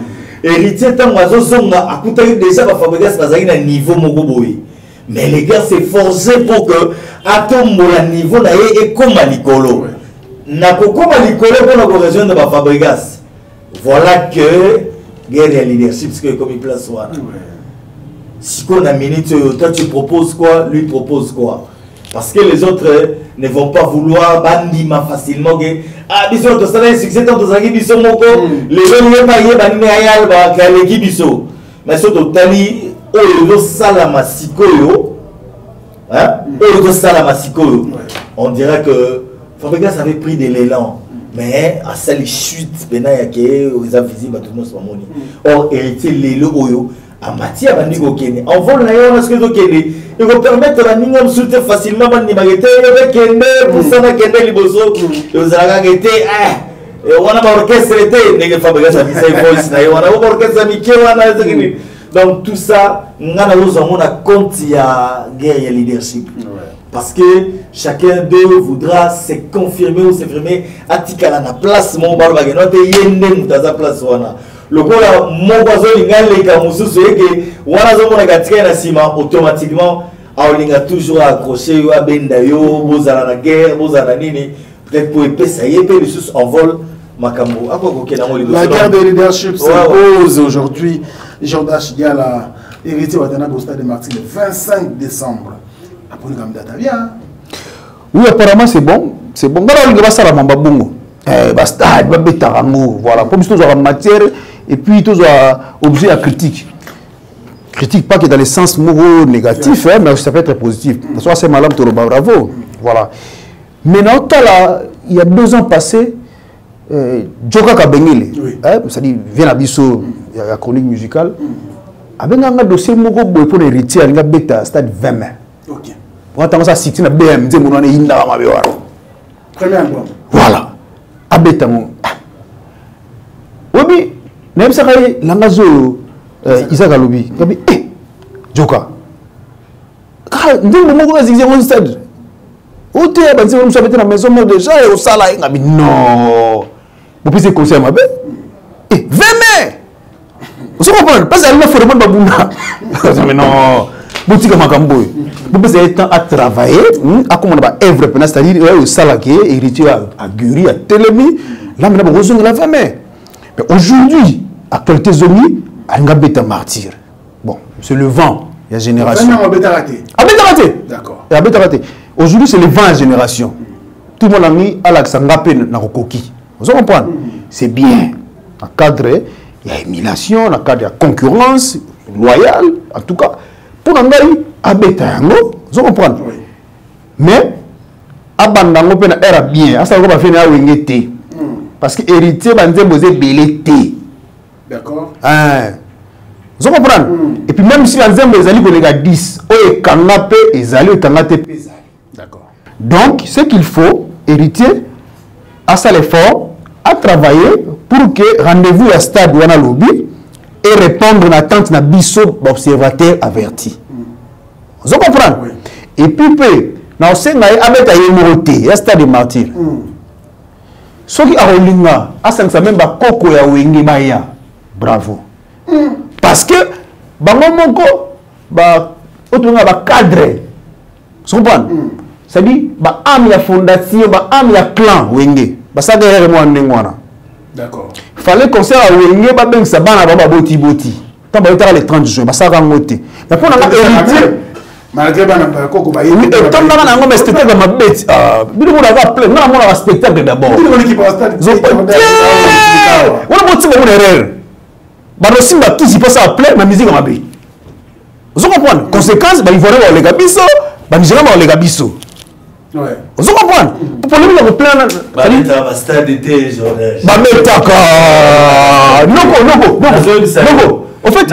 Héritier, tant Wazo Zonga, a coûté déjà Fabregas, Bazaki à niveau Mogoboui. Mais les gars s'est forcé pour que, à ton niveau, et comme à l'icolo. Nakokoma Nicolas pour la région de Fabregas. Voilà que guerre et leadership, c'est comme il place. Si on a minute, toi tu proposes quoi, lui propose quoi. Parce que les autres ne vont pas vouloir bandima facilement. Ah, biso to sala succès to zaki biso moko. Les gens ne pas y banime ayal ba kaleki biso. Mais surtout tali oyo salama sikoyo. Hein? Oyo salama sikoyo. On dirait que Fabregas avait pris de l'élan, mais à ça les chutes, ils ont visible à tout le monde. Or, héritier Lélo Oyo, à Mathia Bandigo Kene, en vol l'ailleurs, ce que vous Kene, il va permettre à Ningam soutenir facilement Banimagete, avec Kene, pour ça, Kene Liboso, et vous allez arrêter, on a un orchestre, n'est-ce pas Fabregas a dit ça, on a un orchestre amical, donc tout ça, on a compte, il y a guerre et leadership. Parce que chacun d'eux voudra se confirmer ou s'affirmer à Tikala na place mon barbague non te yende mutaza place wana lokola mon boiseau ingale ka mususu eke wana zo mona katika na sima automatiquement aolinga toujours accrocher yo abenda yo bozala na guerre bozala nini peut-être pour épesa yé pe les envol makambo akoko kena mo la guerre de leadership s'impose aujourd'hui Jordan Chigala héritier Watana au stade de Martyrs le 25 décembre. Oui, apparemment c'est bon. C'est bon. Voilà. Comme si tu as matière et puis tu as objet à critique. Critique pas que dans le sens négatif, hein, mais ça peut être positif. Soit c'est malin, tu bravo. Voilà. Maintenant, il y a 2 ans passés, Joka Kabengele, c'est-à-dire vient à Bisso, il y a la chronique musicale, avec un dossier pour héritier, il y a un stade 20 mai. Ok. Pour attendre ça, si tu as BM, tu as une premier album. Voilà. Abetamo. Oui, même ça, Langazo, Isaac Alobi, Joka. Non. Où tu es, dans la maison déjà, et au salaire, non. Vous pouvez conseiller ma belle. 20 mai. Vous comprenez? Parce qu'elle m'a fait le bon babouna. Mais non. boutique Makamboy. Vous avez temps à travailler, à comment on va œuvre, c'est-à-dire au salarié, héritier à Guri, à Télémi, là maintenant vous avez la main. Mais aujourd'hui, actualité Zomi, à Ngabeta martyr. Bon, c'est le vent, il y a génération. À Beta raté. D'accord. À Beta raté. Aujourd'hui, c'est le vent à génération. Tout le monde a mis à l'Axangapé dans le coquille. Vous comprenez? C'est bien. En cadre, il y a émulation, en cadre, il y a concurrence loyale, en tout cas. Pour Nangaï, à Betango, vous comprenez? Mais, à Bandango, il y a bien. À ça, on va faire un wingete. Parce que héritier, il y a un belleté. D'accord. Vous comprenez? Et puis, même si les alliés ont 10, ils kangapé, ils allaient kangapé. D'accord. Donc, ce qu'il faut, héritier, à ça l'effort, à travailler pour que rendez-vous à stade ou à lobby et répondre à l'attente d'un biseau observateur averti. Vous comprenez? Oui. Et puis, dans ce cas, avec un y a stade de martyr. Ce qui a rolinga, à ça même pas koko ya wengi baya. Bravo. Parce que, bango autrement cadre. Vous comprenez? C'est-à-dire, il y a fondation, il y a clan wenge. D'accord. Il fallait qu'on s'est à Wenge, ça va boti. Tant que les 30 juin, ça va monter. Mais pour héritier, malgré oui, et tant que on a spectacle ma bête, nous on a plein, non on a spectacle d'abord. On a motivé mon erreur. Bah aussi bah qui s'y passe à plein ma musique ma bête. Vous comprenez? Conséquence, bah ils vont aller au Legabiso, bah Nigeria va au Legabiso. Ouais. Vous comprenez? Pour lui, on a plein de... Bah, stade d'été, Jordan. Bah, mais d'accord. Non. En fait,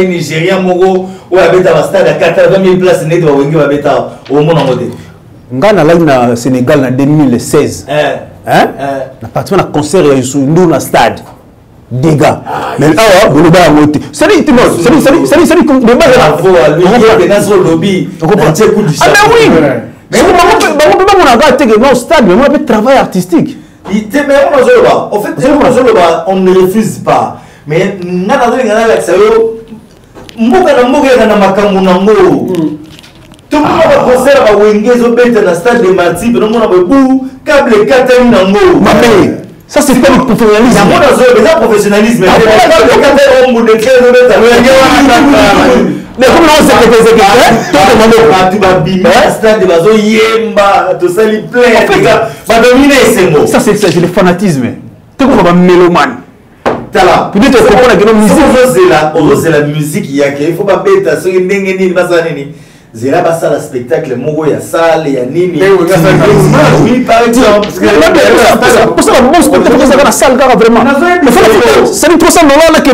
Nigérien, Mogo, ou à stade à 80 000 places net, ou au monde en mode. Ngana là na Sénégal en 2016. Na parti na concert ya Youssou na stade. Dégâts. Mais là, vous le baillez à monter. Salut, tout le monde. Salut, de base. Bravo à lui, il est dans le lobby. Ah, mais oui. Mais on a gâté que dans le stade, mais on a fait travail artistique. Mais en fait, on ne refuse pas. Mais on a tout le monde va concert à Wengezo Bete dans le stade de Marty, mais on a beaucoup câble 4 Nango. Ça c'est pas le professionnalisme. C'est un professionnalisme. Ça c'est le fanatisme. Tu es un mélomane. Peut-être que la musique, il faut pas Zéla basa la spectacle mogo ya salle ya nini. Oui par exemple. Pour ça bon spectacle ça va la salle vraiment. C'est trop ça non là que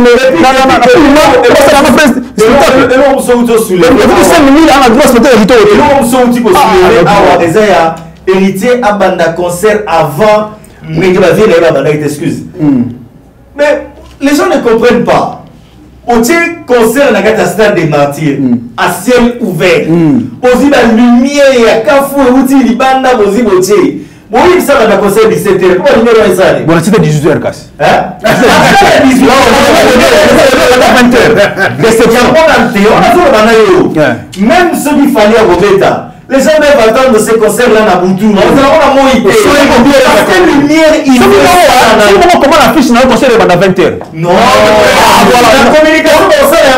héritier abanda concert avant mais les gens ne comprennent pas. Au concert na gata stade des martyrs à ciel ouvert. Aussi la lumière ya kafu outi libanda bozi botier. Bon il ça va concert 17h. Pourquoi numéro est ça? Bon c'était 18h casse. Hein? 18h. Même ceux qui fallait à Robeta. Les gens doivent attendre ce concert-là à Boutou. On a moins été. Parce que lumière, il faut. Comment la fiche dans le concert est à 20h? Non. La communication dans ça est à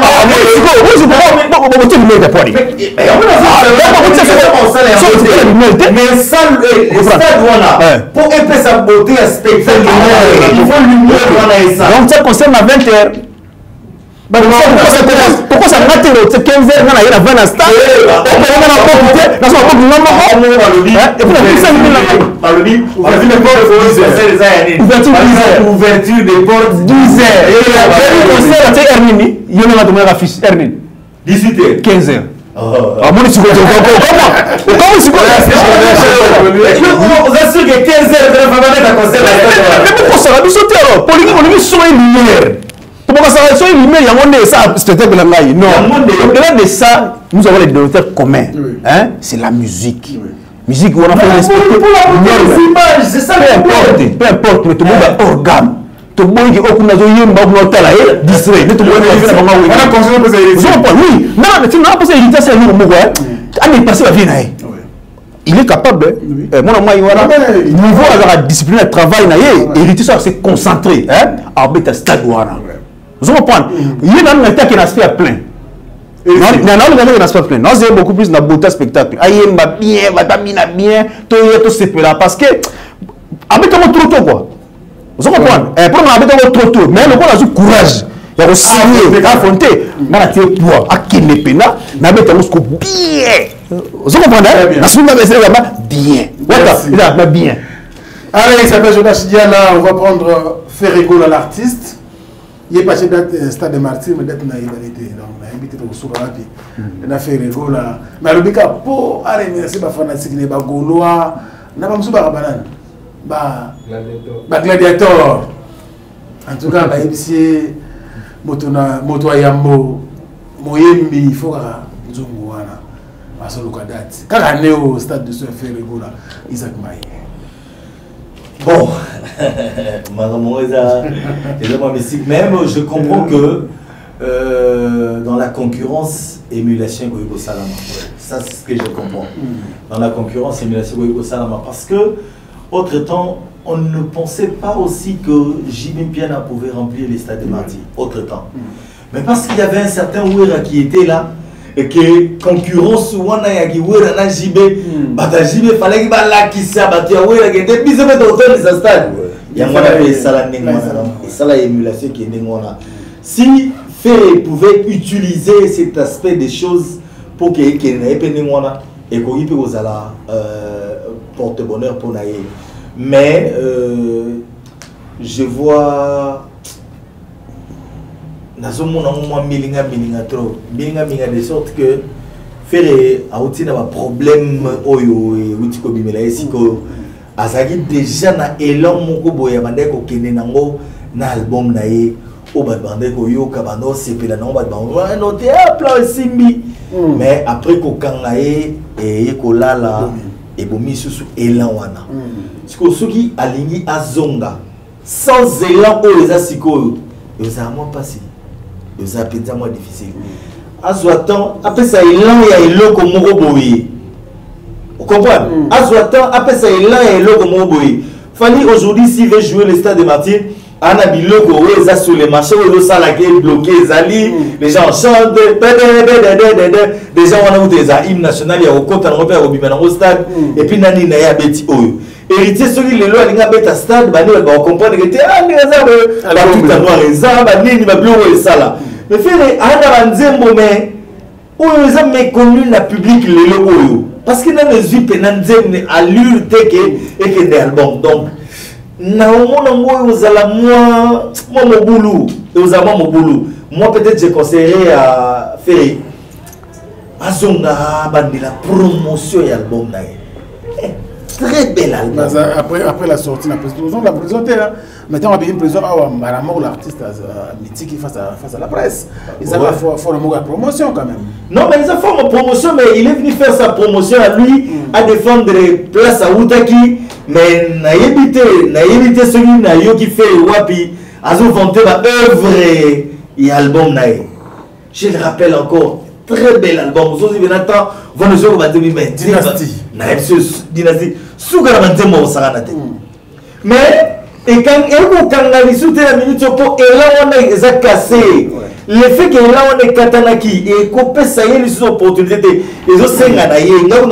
mais ça, le stade, voilà. Pour épaisser sa beauté, à spectacle, il faut lumière, voilà, et ça. Donc, ça concerne à 20h. Pourquoi ça m'a tiré 15h dans la 20 à stade? Ouverture des portes 10h. Il y en a de la fiche 18h 15h. Ah bon, tu comprends comment on assure que 15h de la famille à concert. Mais pourquoi ça va nous sauter alors? Politique, son lumière. Pourquoi ça va être une lumière? Il y a ça, c'était de la maille. Non. Au-delà de ça, nous avons les dénominateurs communs. Hein? C'est la musique. Musique où on a fait respecter. C'est ça. Peu importe, mais tout le monde a organe. to boy ki okuna zo yemba okuna tala e distrait ne to boy na vina banga oui on a conseillé pour ça oui non tu n'as pas ça hérité c'est nous moko a dépassé la vie na il est capable mon moi voilà niveau à la discipline de travail na hérité ça c'est concentré arbitre stade wana vous comprenez il est dans un état qui n'a pas plein non, c'est beaucoup plus dans beauté spectacle. Aïe, bien, bien, tout c'est là parce que avec trop tôt quoi. Vous comprenez? Pour moi avec trop tôt, mais le bon a du courage. Il y a aussi affronter. Na tie poids, akine pena, na mettre musco bien. Vous comprenez? Na suma c'est bien. Voilà, bien. Allez, il s'appelle Jonas Diana, on va prendre Ferrego l'artiste. Il est passé dans le stade de Martyr, mais d'être naïf, donc on a invité au Soukarapi. On a fait Ferrego là. Mais le Bika, pour aller merci ma fanatique, les Bagolois, on a pas besoin de banane. Gladiator. En tout cas, c'est Moto Ayambo, Moyembi, il faut que nous ayons un date. Quand on est au stade de ce Ferrego là, Isaac Maï. Bon, même je comprends que dans la concurrence, émulation Goïko Salama. Ça, c'est ce que je comprends. Dans la concurrence, émulation Goïko Salama. Parce que, autre temps, on ne pensait pas aussi que Jimmy Piana pouvait remplir les stades de Marty. Autre temps. Mais parce qu'il y avait un certain Ouera qui était là, et que concurrence wana ya kiwera na jibe bata jibe fallait que bala qui ça batia wera que depuis ça met hôtel ça stade ya mwana pe sala ndengona et ça la émulation qui est ndengona si Ferré pouvait utiliser cet aspect des choses pour que na epé ndengona et ko yipe kozala porte bonheur pour naie mais je vois nazomona moi milinga trop milinga de sorte que Ferré a aussi un problème oyo et utiko bimela esiko azaki déjà na élan moko boya bandeko kene nango na album na ye o ba bandeko yo kabano sepela nango ba bango noté plan simbi mais après ko kangaye et ko lala et bomi susu élan wana siko soki alingi azonga sans élan o les asiko yo za moi passé ça peut être moins difficile. Azoatan, après ça, il y a un logo moroboui. Vous comprenez? Azoatan, après ça, il y a un logo moroboui. Fanny, aujourd'hui, s'il veut jouer le stade de Martyr, on a mis le logo, ils ont sur les marchés, ils ont salaqué, bloqué, les gens chantent, des gens ont eu des hymnes nationaux, il y a au compte, on a repère au stade, et puis Nani Naya Betty Oyo. Héritier celui les lois les gars bêta stade bah nous on comprend que tu ah mais ça va tout à noir et ça bah ni va bleu et ça là mais faire à banzembo mais où les hommes méconnus na public les logos parce que dans les yeux penanzem allure teke et que des albums donc na mon vous allez moi mon boulot et vous avez mon boulot moi peut-être je conseillerais à faire azonga bandi la promotion et album là très bel album. Après la sortie de la prison, la prison était là. Maintenant, on a une prison où l'artiste mythique face à la presse. Ils ont fait la promotion quand même. Non, mais ils ont fait une promotion, mais il est venu faire sa promotion à lui, à défendre les places à Outaki. Mais n'a évité celui qui fait Wapi, a vanté l'œuvre et album. Je le rappelle encore. Très bel album. Vous avez Nathan, vous nous avez dit, mais Dynastie. Mais, et quand on soutient la minute, et là on est cassé. Le fait que là on est katanaki, et qu'on peut sailler les opportunités, et autres senganaye, on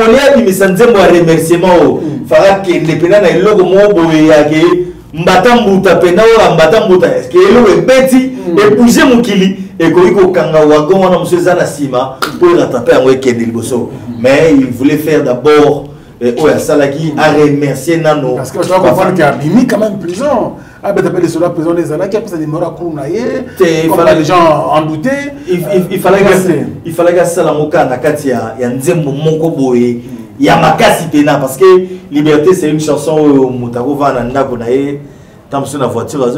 a mis un remerciement, Farah qui est indépendant, et l'autre mot, boyake, Mbatambuta, Penao, Mbatambuta, est-ce que l'eau est bêti, et bouger mon kili. Et quand il on a monsieur Zanasima pour rattraper un week-end il bosso. Mais il voulait faire d'abord Salaki à remercier Nano. Parce que je dois comprendre qu'il y a Mimi quand même prison. Ah ben t'appelles sur la prison des Zanaki, après ça des morts à Kounaye. Les gens en doutaient. Il fallait que Salamoka Nakatia y a Nzembo Moko Boé. Il y a Makasi Pena parce que Liberté c'est une chanson où Moutarova Nanda Kounaye. Tant que la voiture,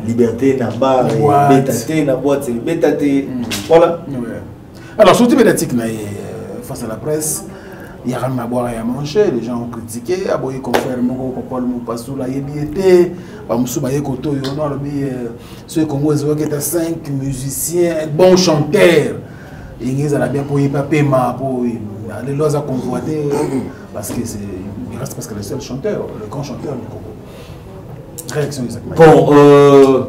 liberté, na bar, bétaté, na boîte, bétaté. Voilà. Alors, surtout médiatique, face à la presse, il y a rien à boire et à manger. Les gens ont critiqué. Aboye confère mon papa le Mopassou la yebiete. Bamusoubaye koto yono le ceux Congolais qui étaient 5 musiciens, bons chanteurs. Ils ont bien pour y paiement pour les lois à convoiter parce que c'est il reste parce que le seul chanteur, le grand chanteur du Congo. Réaction exactement. Bon,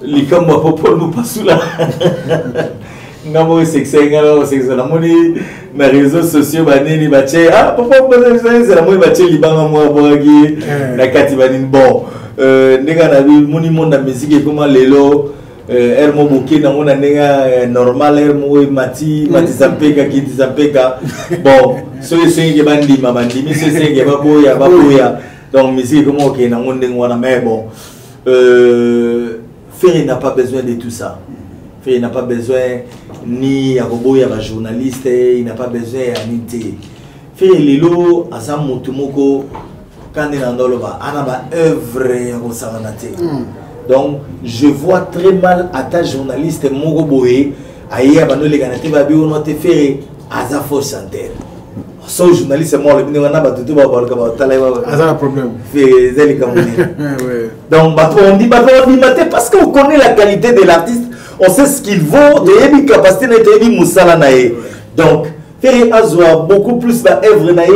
les comme moi papa le Mopassou là. Ngamo sexy ngalo sexy na moni na réseaux sociaux banini bache ah papa c'est la moni bache libanga moi boagi na kati banini bon ndega na bi moni monde na musique comment lelo mo boké na mona ndega normal mo mati zampeka kiti zampeka bon so sengi bandi mabandi mi sengi baboya donc musique comment OK na monde ngwana mais bon Ferry n'a pas besoin de tout ça. Il n'a pas besoin ni à Roboya, à journaliste, il n'a pas besoin à Nité. Fait Lilo, à Sam Mutumoko, quand il est dans le bas, il a une œuvre à Saranate. Donc, je vois très mal à ta journaliste Moroboé, à hier, à nous les Ganate, à Bio, notre Ferry, à Zafo Chantel. Son journaliste est mort, le ministre n'a pas tout le problème. Donc, on dit parce qu'on connaît la qualité de l'artiste. On sait ce qu'il vaut, de capacité de Moussala nae. Donc, Ferry Azwa beaucoup plus d'œuvre nae,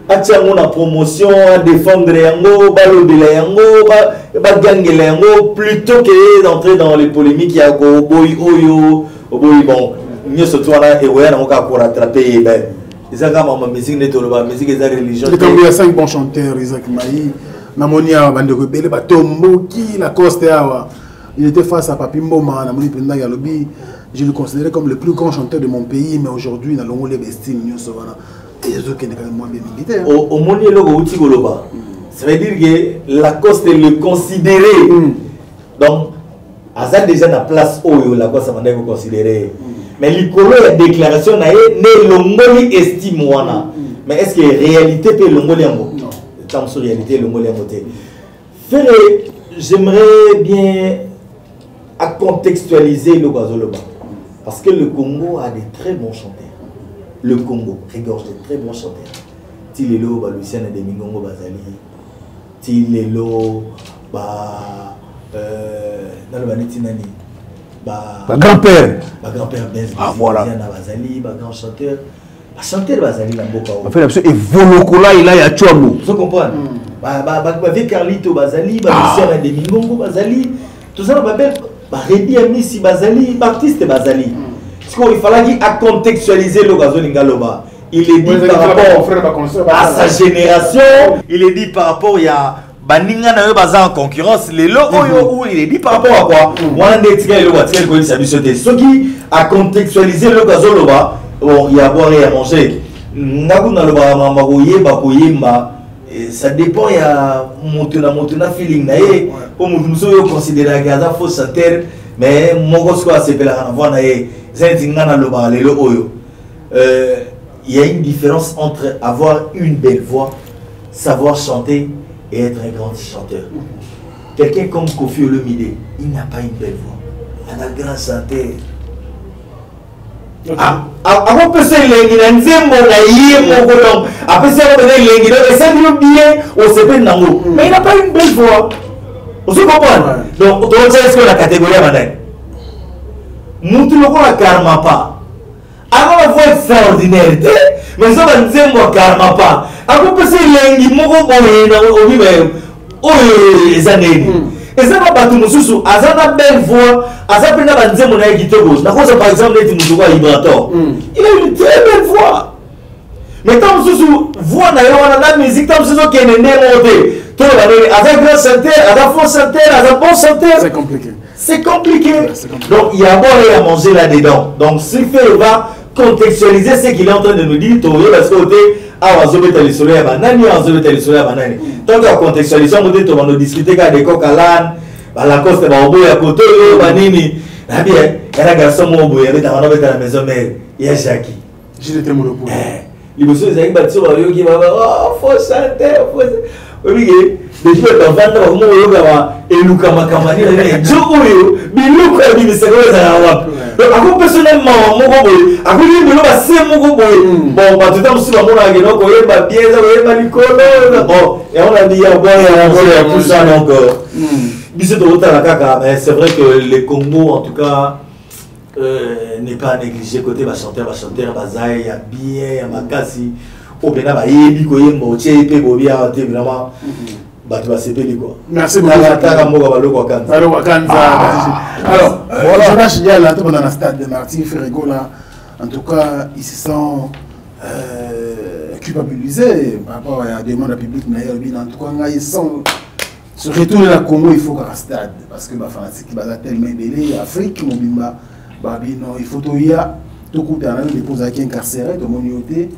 atiango na promotion, à défendre yango, balobe la yango, bagange la yango, plutôt que d'entrer dans les polémiques y a go boy oyo, boy bon, mieux surtout là et ouais, on va pour rattraper ben. Ils ont quand même musique netoloba, musique des religions. Il y a 5 bons chanteurs, Isaac Maï, Namonia, Bande Rebelle, Batombo, qui la Coste Awa. Il était face à Papi Mboma, Namoni Penda Yalobi. Je le considérais comme le plus grand chanteur de mon pays, mais aujourd'hui, dans l'Ongo les Bestines, Nyon Sovana. Et les autres qui sont quand même moins bien militaires. Au Moni Logo Utigoloba, ça veut dire que Lacoste est le considéré. Donc, à ça déjà la place où Lacoste a été considéré. Mais l'icolo la déclaration n'a né l'Ongoli estime wana. Mais est-ce que réalité peut l'Ongoli en mot? Non. Tant sur réalité l'Ongoli en moté. J'aimerais bien à contextualiser le Guazoloba. Parce que le Congo a des très bons chanteurs. Le Congo regorge de très bons chanteurs. Tilelo, Lucien et Demingongo Bazali. Tilelo, dans le Banetinani. Grand-père. Grand-père Benz. Voilà. Bazali, grand chanteur. Chanteur Bazali, la Boka. En fait, et Volokola, il a Chouamou. Vous comprenez? Avec Carlito Bazali, Lucien et Demingongo Bazali. Tout ça, Rebi Amisi Bazali, Baptiste Bazali. Parce qu'il fallait contextualiser le Gazolingaloba. Il est dit par rapport à sa génération, il est dit par rapport à Baninga na baza en concurrence, les lots il est dit par rapport à quoi? On a des tigres le voiture que ça lui sauter. Ce qui a contextualisé le Gazoloba, bon, il y a à boire et à manger. Naku na le bamagoye bakoyemba. Ça dépend, il y a mon feeling nae comme nous considéré gaza faux chanteur mais mon gosse quoi c'est la voix nae zenzingana lo ba lelo oyo il y a une différence entre avoir une belle voix, savoir chanter et être un grand chanteur. Quelqu'un comme Kofi Olomide, il n'a pas une belle voix, il a un grand chanteur. Avant que c'est l'engi après c'est l'engi et ça dit bien au CP Nango mais il n'a pas une belle voix. Vous comprenez? Donc on sait ce que la catégorie a maintenant Moutou le la karma pas avant la voix extraordinaire mais ça va dire moi karma pas avant que c'est l'engi moko boye na obi be oh les années. Et ça va pas tout le monde. Azana belle voix, Azapena Banze mon guitare gauche. La cause par exemple est Moutoua Ibrator. Il a une très belle voix. Mais quand vous voix d'ailleurs la musique, quand vous qui est né monté, avec grand chanteur, avec faux chanteur, avec bon chanteur. C'est compliqué. C'est compliqué. Donc il y a à boire et à manger là-dedans. Donc ce fait va contextualiser ce qu'il est en train de nous dire. Parce que ah, on va les soleils à banane, on va les soleils à banane. Donc, à contextualisation, on va discuter avec des coques à l'âne, la coste, on va à côté, banini. Ah bien, il y a un garçon, on va dans la maison mère, il y a Jackie. J'ai été monopole. Les monsieur, ils ont bâti sur le qui va oh, faut chanter, obi les jours de vendre au moins yoga et luka makamani les jours où biluka bi miseko za wapi ako personnellement moko boy ako ni bilo ba se moko boy bon ba tuta musi ba mona ngeno ko yeba bien za yeba likolo bon et on a dit ya boy ya tout ça donc biso to la kaka mais c'est vrai que le Congo en tout cas n'est pas négligé côté ba chanteur bazaï ya bien ya makasi au bena ba yebi ko yembo tie pe bobia te vraiment bato ba sepeli quoi. Merci beaucoup. Alors voilà, Jonas Dial là dans le stade de Martin Ferrego là, en tout cas ils se sont culpabilisés par rapport à la demande publique mais en tout cas ils sont se retourner à Congo il faut qu'un stade parce que ba fanatique ba tellement belé Afrique mobimba babino il faut to ya tout coup dans les posés incarcérés de monioté.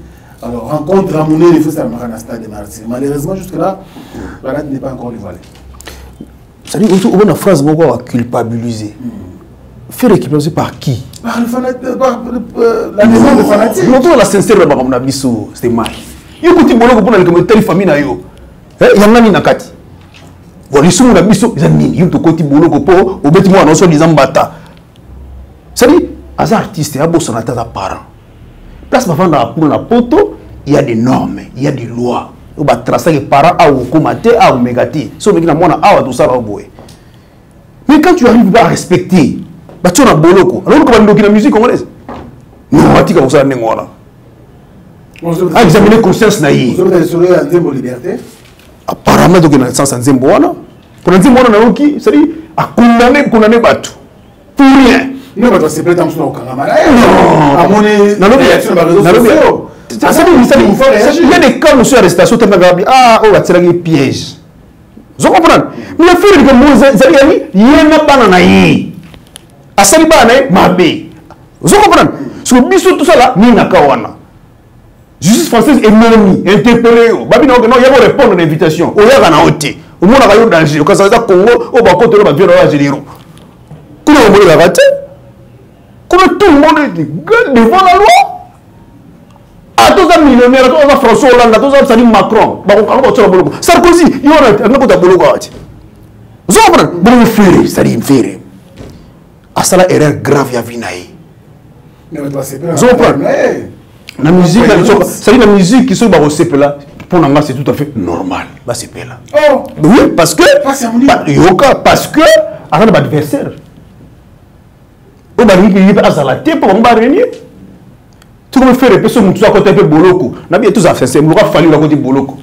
Alors, rencontre à Mouné, il faut ça dans le stade de Marseille. Malheureusement, jusque-là, la date n'est pas encore dévoilée. C'est-à-dire qu'on a une phrase à culpabiliser. Faire culpabiliser par qui? Par le fanatique, par la maison de fanatique. Nous la sincère, c'était mal. Il y a un peu de telle famille. Il y a un ami nakati. Bon, les sous, ils ont mis, ils ont côté boulot pour au bâtiment, non seulement ils ont bata. C'est-à-dire, les artistes, ils ont besoin de parents. Place pour la poto, il y a des normes, il y a des lois. On va tracer les parents à Okomate, à Omegati. Mais quand tu arrives à respecter, tu as un boloko. Alors comment on a la musique congolaise? Non, tu as ça n'engora. À examiner conscience naïe. Vous avez sur la liberté? Apparemment, donc il y a un sens en Zembouana. Pour un Zembouana, c'est-à-dire à condamner Batu. Pour rien. Non, mais c'est peut-être un peu à mon réaction sur les réseaux sociaux. Il y a des cas où arrestation, ah, on va tirer des pièges. Vous comprenez? Mais le fait que moi, il y a un bananaï. À Salibane, ma bé. Vous comprenez? Sur le bisou, tout ça là, ni nakawana. Justice française est non interpellée. Babino, il y a répondre à l'invitation. Au y'a un hôtel. Au moins, on a eu danger. Quand ça va Congo, on va continuer à vivre à Généraux. Comment on va rater? Comment tout le monde est devant la loi? Ah, tous les millionnaires, tous les François Hollande, tous les Macron, Sarkozy, il y a un peu de boulot. Vous comprenez? Bon, faire, ça dit faire. Ah, ça là, erreur grave, il y a vinaï. Vous comprenez? La musique, ça dit la musique qui se bat au CP là, pour nous, c'est tout à fait normal. Bah, c'est là. Oh! Oui, parce que, parce que, avant l'adversaire. On va dire qu'il y a la tête pour régner. Tu peux faire des personnes qui sont à côté de Boloko. On a bien tout ça fait. C'est a fallu à côté de Boloko.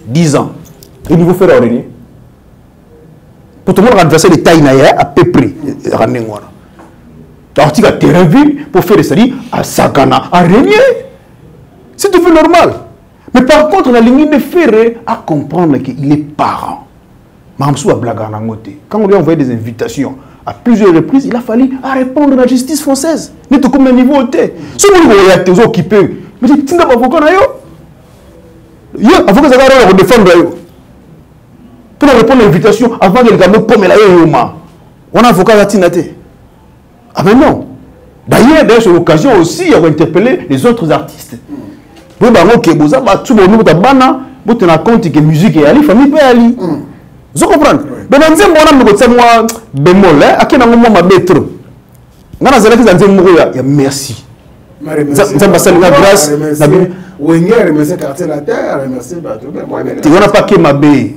10 ans. Et il faut faire régner. Pour tout le monde, adversaire de taille à peu près. Alors, tu as terrain ville pour faire des séries à Sakana, à régner. C'est tout fait normal. Mais par contre, la limite de faire à comprendre qu'il est parent. Mamsou a blagué en angoté. Quand on lui a envoyé des invitations, à plusieurs reprises, il a fallu répondre à la justice française. Mais tout comme un niveau haut. Si vous voulez être occupé, mais tu n'as pas avocat. Il y a avocat qui va défendre. Pour répondre à l'invitation, avant que les gars me pomme la yoma. On a un avocat qui a été. Ah mais non. D'ailleurs, sur l'occasion aussi, il a interpellé les autres artistes. Vous avez dit que vous avez dit que vous avez dit que vous avez dit que la musique est allée, la famille est allée. Vous comprenez? Mais dans ce moment, bémol, à qui on a un maître. Dans ce moment, il y a merci. Grâce. Tu n'as pas que ma bé.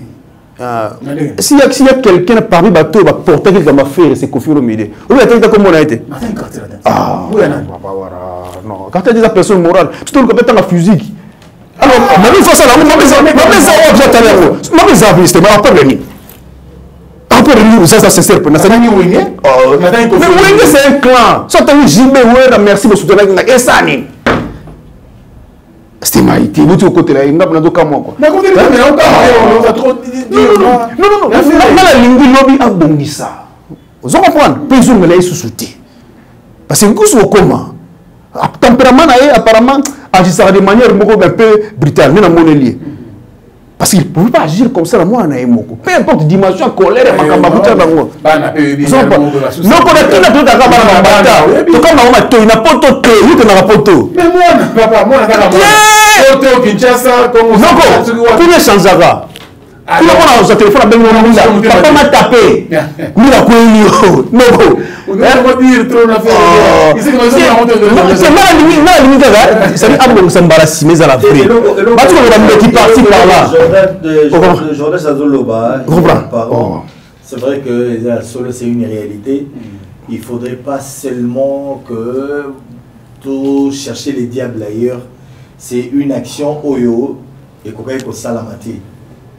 S'il y a quelqu'un parmi les bateaux qui va porter quelqu'un à faire, c'est Kofi Olomide. Vous avez dit comment on a été? Ah, non. Quand tu as des personnes morales, c'est tout le temps la physique. Alors, je vais ça là, mais c'est un clan. Soit tu as Jimbe, merci de soutenir. Et ça, c'était maïté. Vous êtes au côté là, il n'y a pas de cas. Non, la lingue lobby a bondi ça. Vous comprenez? Personne ne l'a sous-souté. Parce que vous êtes comment? Tempérament, apparemment, agissera de manière un peu brutale. Parce qu'il ne pouvait pas agir comme ça, moi, peu importe dimension, colère, et ma campagne. Non, on a tout mais moi, papa, moi, tout changera. Tu vas voir sur téléphone avec mon papa m'a tapé. Mila Kouelio. Non. On va dire trop d'affaires. C'est mal limite là. Ça dit ah bon ça m'embarrasse mais à la vraie. Bah tu vas me qui parti par là. Jordan Chazoloba. C'est vrai que c'est une réalité. Il ne faudrait pas seulement que tout chercher les diables ailleurs. C'est une action oyo et qu'on peut salamati.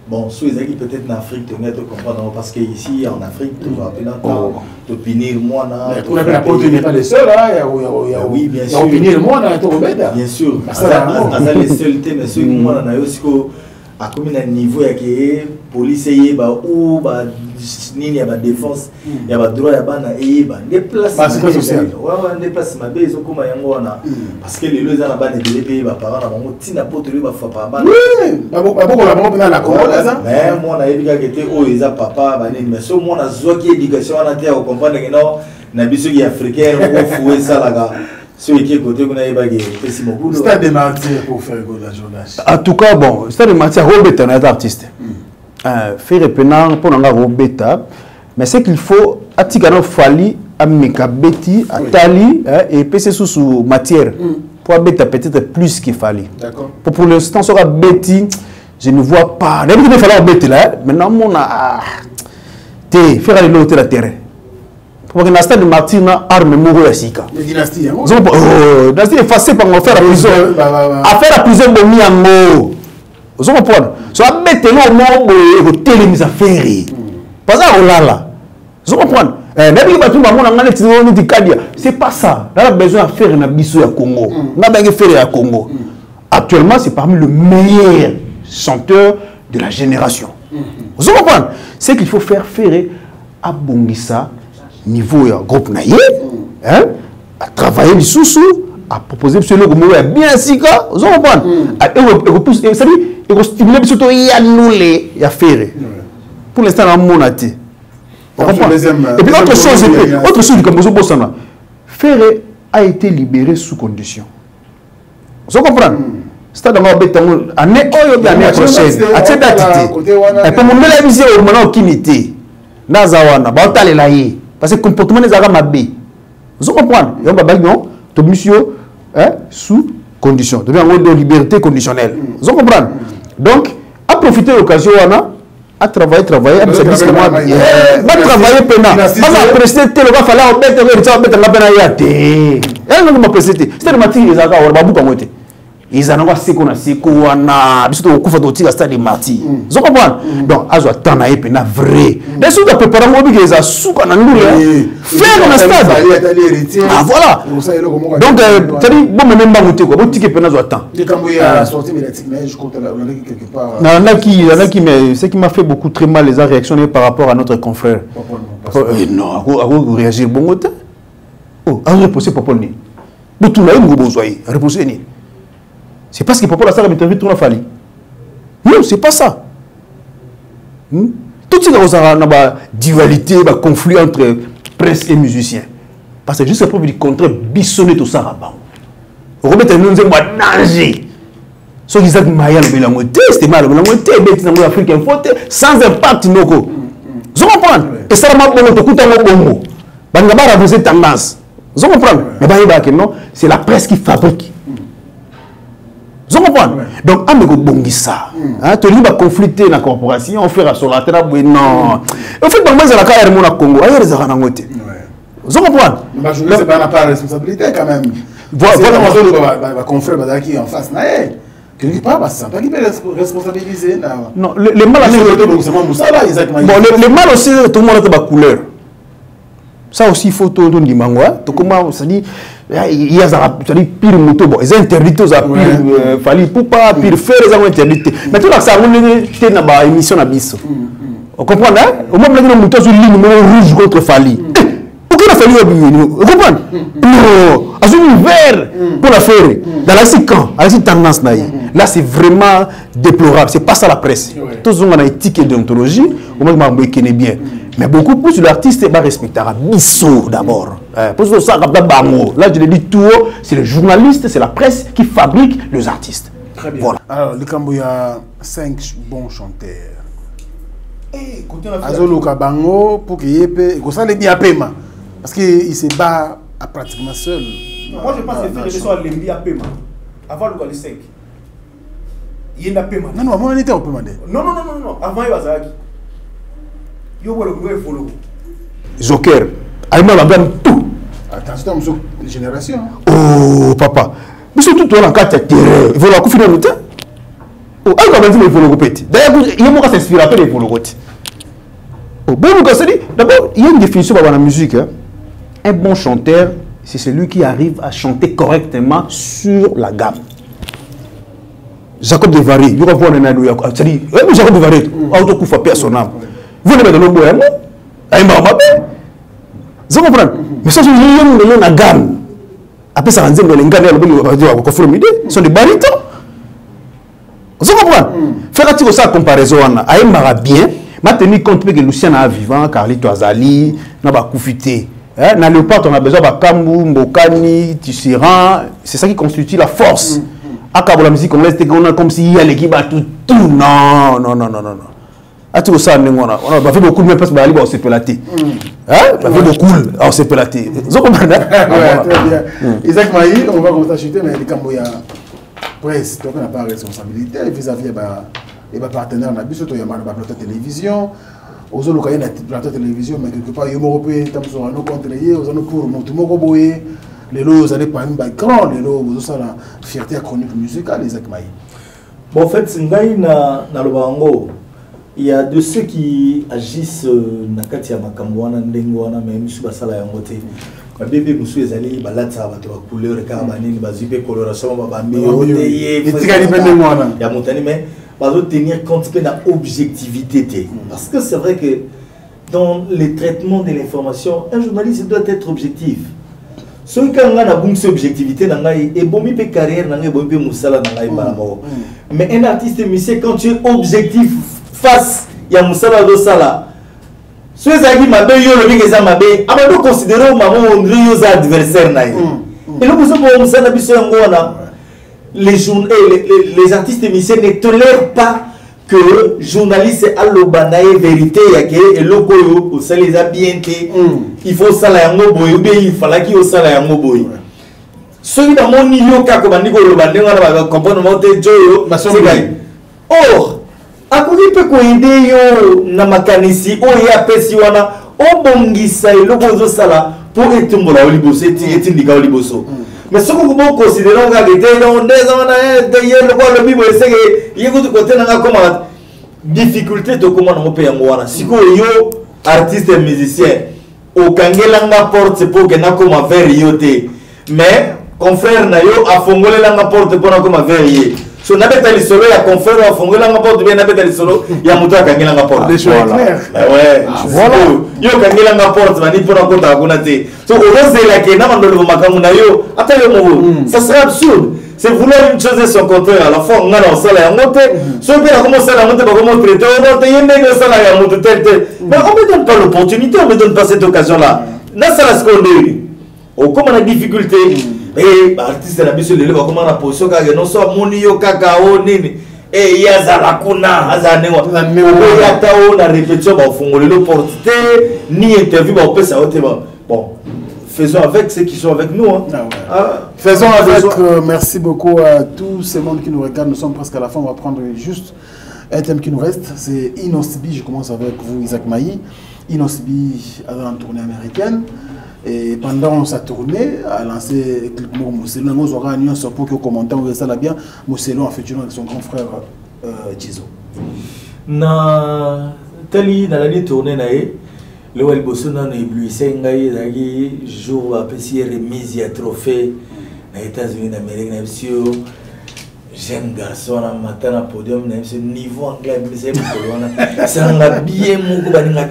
Bon, sous les amis peut-être en Afrique, tu comprends parce que ici en Afrique, tu vas appeler tu punir moi là. La porte n'est pas les seuls, oui bien sûr. Punir moi là, bien sûr. C'est les seuls thèmes, mais ceux qui moi là, aussi à combien de niveau il y a que policier bah ou bah nini ya ba défense ya ba droit ya bana et ba déplacement social ouais déplacement ba ils ont comme yango wana parce que les lois na bana de pays ba parents na bango tina poto ba fa pa bana oui ba boko la bango na Congo là ça mais moi na yebika que te o eza papa ba nini mais so moi na zo ki éducation wana te au comprendre que non na biso ki africain o foué ça là ceux qui côté qu'on a ébagué c'est mon boulot stade de martyr pour faire la journée en tout cas bon stade de martyr Robert un artiste faire penant pour nga Robeta mais c'est qu'il faut atikano fali ameka beti atali et PC sous matière pour beta peut-être plus qu'il fallait d'accord pour l'instant sera beti je ne vois pas d'habitude il fallait beti là maintenant mon a te faire aller l'autre la terre pour que dans stade de martyr na arme moko ya sika les dynasties dynastie effacée par faire à prison bomi yango vous comprenez so abete lo mo e kotelemisa feri parce que olala vous comprenez nabi ba tumba mona ngane tino ni kadia c'est pas ça on a besoin de faire na biso ya Congo na ba faire ya Congo actuellement c'est parmi le meilleur chanteur de la génération vous comprenez c'est qu'il faut faire à Bongisa niveau ya groupe naïe hein à travailler les sous à proposer ce logo bien sika vous comprenez et ça dit et qu'on stimule surtout il y a annulé il y a fait pour l'instant on a monté et puis autre chose comme vous bossana Ferré a été libéré sous condition vous comprenez c'est dans béton année année prochaine à cette date et pour mon la vision au moment qui n'était nazawana ba talela yi parce que comportement des arabes mabé vous comprenez yo ba non to monsieur sous condition de bien de liberté conditionnelle vous comprenez donc à profiter de l'occasion à travailler à travailler pena pas prester tel va falloir mettre la pena ya té elle ne m'a prester c'est le matin les aga ba buka moté ils en ont seko na seko wana biso to kufa to tika stade de martyr vous comprenez donc azo tana e pena vrai des sous de préparer mo bi les asuka na ndule faire na stade ah voilà donc c'est-à-dire bon même pas monter quoi bon ticket pena zo attend les camboya sorti médiatique mais je compte là on a quelque part il y en a qui mais ce qui m'a fait beaucoup très mal les a réactionné par rapport à notre confrère non à réagir bon côté oh à reposer papa ni tout là il besoin reposer ni c'est parce que papa la salle m'interview tout la fali non c'est pas ça tout ce qui a une dualité un conflit entre presse et musiciens parce que juste pour dire contre bissonner tout ça là-bas remettre nous un danger ce qui est maya le belango c'était mal le belango bête dans l'Afrique info sans impact noko vous comprenez et ça m'a bon to kuta bongo banga bara vous êtes tendance vous comprenez mais ba que non c'est la presse qui fabrique vous comprenez donc ameko bongisa hein to liba conflicter na corporation on fait sur la terre non en fait dans moi la carrière mon Congo ailleurs ça na ngote vous comprenez mais je ne sais pas na pas responsabilité quand même voilà va confrère qui en face na quelque part ça pas qui peut responsabiliser non le mal le mal aussi tout le monde a ba couleur ça aussi il faut tout le monde to comment ça dit il y a ça pire moto bon ils interdit aux pire fallait pour pas pire faire les interdit mais tout ça on est na ba émission na biso on comprend hein au moment où le moto sur ligne numéro rouge contre Fali aucun a fallu vous comprenez non à un vert pour la faire dans la séquence à la tendance là c'est vraiment déplorable c'est pas ça la presse tous on a éthique et déontologie au moins on connaît bien mais beaucoup plus l'artiste va respecter biso d'abord pour ça là je le dis tout c'est les journalistes c'est la presse qui fabrique les artistes très bien voilà alors le Cambo il y a 5 bons chanteurs azoluka bango pour qu'il y ait ça les bien paiement parce qu'il se bat à pratiquement seul. Moi je pense que faire les choses à l'embi à paiement avant le les 5. Il y a un paiement. Non, moi on était au paiement. Non, avant il y a yo le follow. Joker, aïma la gamme tout. Attention, monsieur, les générations. Oh papa, mais surtout toi en cas de terreur, il faut la couper dans le temps. Oh, elle va dire il faut le répéter. D'ailleurs, il y a mon cas s'inspire après il faut le répéter. Oh, bon, d'abord, il y a une définition dans la musique. Hein. Un bon chanteur, c'est celui qui arrive à chanter correctement sur la gamme. Jacob Devary, il y a un ado, c'est-à-dire, Jacob Devary, auto coup à son âme. Vous ne mettez le mot, hein? Il m'a rappelé. Vous comprenez? Mais ça, c'est une gamme. Après, ça rend dans les gars, ce sont des barytons. Vous comprenez? Faire ça comparaison, il m'a bien. Ma tenu compte que Lucien a vivant, Carlito Azali, n'a pas coufité. Dans le part, on a besoin de Kambu, Mbokani, Tisserand. C'est ça qui constitue la force. À la musique, on laisse comme s'il y a l'équipe à tout. Non. À tout ça, on a fait beaucoup de même parce qu'on va se pelater. On a fait beaucoup, on s'est pelaté. Vous comprenez? Très bien. Isaac Maï, on va commencer à chuter, mais les Camboya presse, donc on n'a pas de responsabilité vis-à-vis des partenaires. On a vu surtout il y a un plateau de télévision. Aux autres, il y a un plateau de télévision, mais quelque part, il y a un européen, ils ont contre les ils ont pour tout le monde. Les lots, vous allez pas un grand, les lots, vous avez la fierté chronique musicale, Isaac Maï. Bon, en fait, c'est dans le bango. Il y a de ceux qui agissent dans le cas de Makamboana, Ndengwana, même si c'est la yangote. Quand bébé Moussou est allé, il a couleur, il a coloration, il a montagne, mais il faut tenir compte de l'objectivité. Parce que c'est vrai que dans les traitements de l'information, un journaliste doit être objectif. Ce qui a une objectivité, et bon, il peut carrière, mais un artiste musicien, quand tu es objectif face à Moussala Dosala, ceux qui m'ont dit que vous considérez vos adversaires. Et là, les artistes musiciens ne tolèrent pas que les journalistes à l'obanaï vérité et l'okoyo au salé les habienté il faut ça la yango boy ou bien il fallait qu'il y ça la yango boy ceux qui dans mon niveau kako bandiko l'obanaï on va comprendre monter joyo or à quoi il peut coïder yo na makanisi o ya pesi wana o bongisa le bozo sala pour etumbola oliboso etindika oliboso. Mais ce que vous considérez que difficulté de comment on peut en si vous artiste et musicien au kangelanga porte pour que na comme vérité mais confrère na yo a fongolé la porte pour na comme vérité so na beta lisolo ya confrère a fongolé la porte bien na beta lisolo ya muto kangelanga porte ouais voilà yo kangelanga porte mani pour na kota kuna te so ose la ke na mandolo makamu na yo ata yo mo ça serait absurde. C'est vouloir une chose et son contraire. À la fois, on a un salaire à monter. Ceux qui ont commencé à monter, comment traiter, on a un salaire à monter tel. Mais on ne me donne pas l'opportunité, on ne me donne pas cette occasion-là. Là, c'est la seconde. Comme on a difficulté, et l'artiste a mis sur le comment on a position, non soit monio, cacao, nini. Et il y a Zalakuna, Azanewa. Mais on a répétition, on fait l'opportunité, ni interview, on peut s'arrêter. Bon. Faisons avec ceux qui sont avec nous. Hein. Faisons avec. Merci beaucoup à tous ces mondes qui nous regardent. Nous sommes presque à la fin. On va prendre juste un thème qui nous reste. C'est Inosbi. Je commence avec vous, Isaac Maï. Inosbi a une tournée américaine. Et pendant sa tournée, a lancé Mousselo. Nous aurons un sur pour que commentaire on ça là bien. Mousselo en fait avec son grand frère Jizo. Na tali dans la tournée naé. Le web bossona na éblouissé ngai dagi jour après si remise ya trophée na États-Unis d'Amérique na monsieur jeune garçon na matin na podium na ce niveau anglais mais c'est bon ça nga bien moko baninga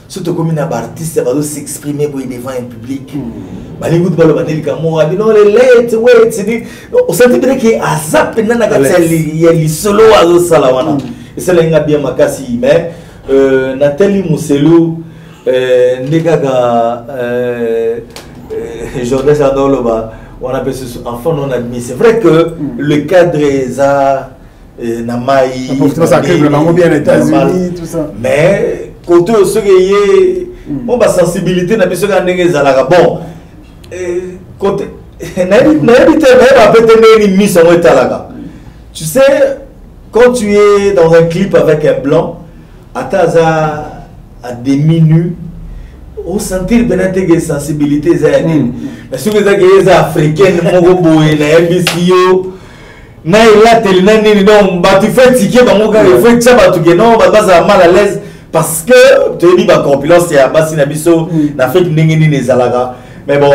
surtout comme un artiste va s'exprimer pour devant un public bali good balo baneli kamo abi non les late wait c'est on sentit bien que azap na kati ya li solo azo sala wana et ça nga bien makasi mais Nathalie Mousselo, Negaga, Jordan Sadoloba, on appelle ce enfant non admis. C'est vrai que le cadre est na mai bien États-Unis tout ça mais côté ce qui est bon ba sensibilité na biso ka ndenge ezalaka bon côté na éviter même peut-être ni mise en étalaka tu sais quand tu es dans un clip avec un blanc à demi nu on sentir benatege sensibilité za mais ce que ça que les africaines mo boye na MBCO na ila telina nini non ba tu fais ticket ba mo ka il faut tchaba tu que non ba ça mal à l'aise parce que tu dis ba compilance ya basi na biso na fait ndenge nini ezalaka mais bon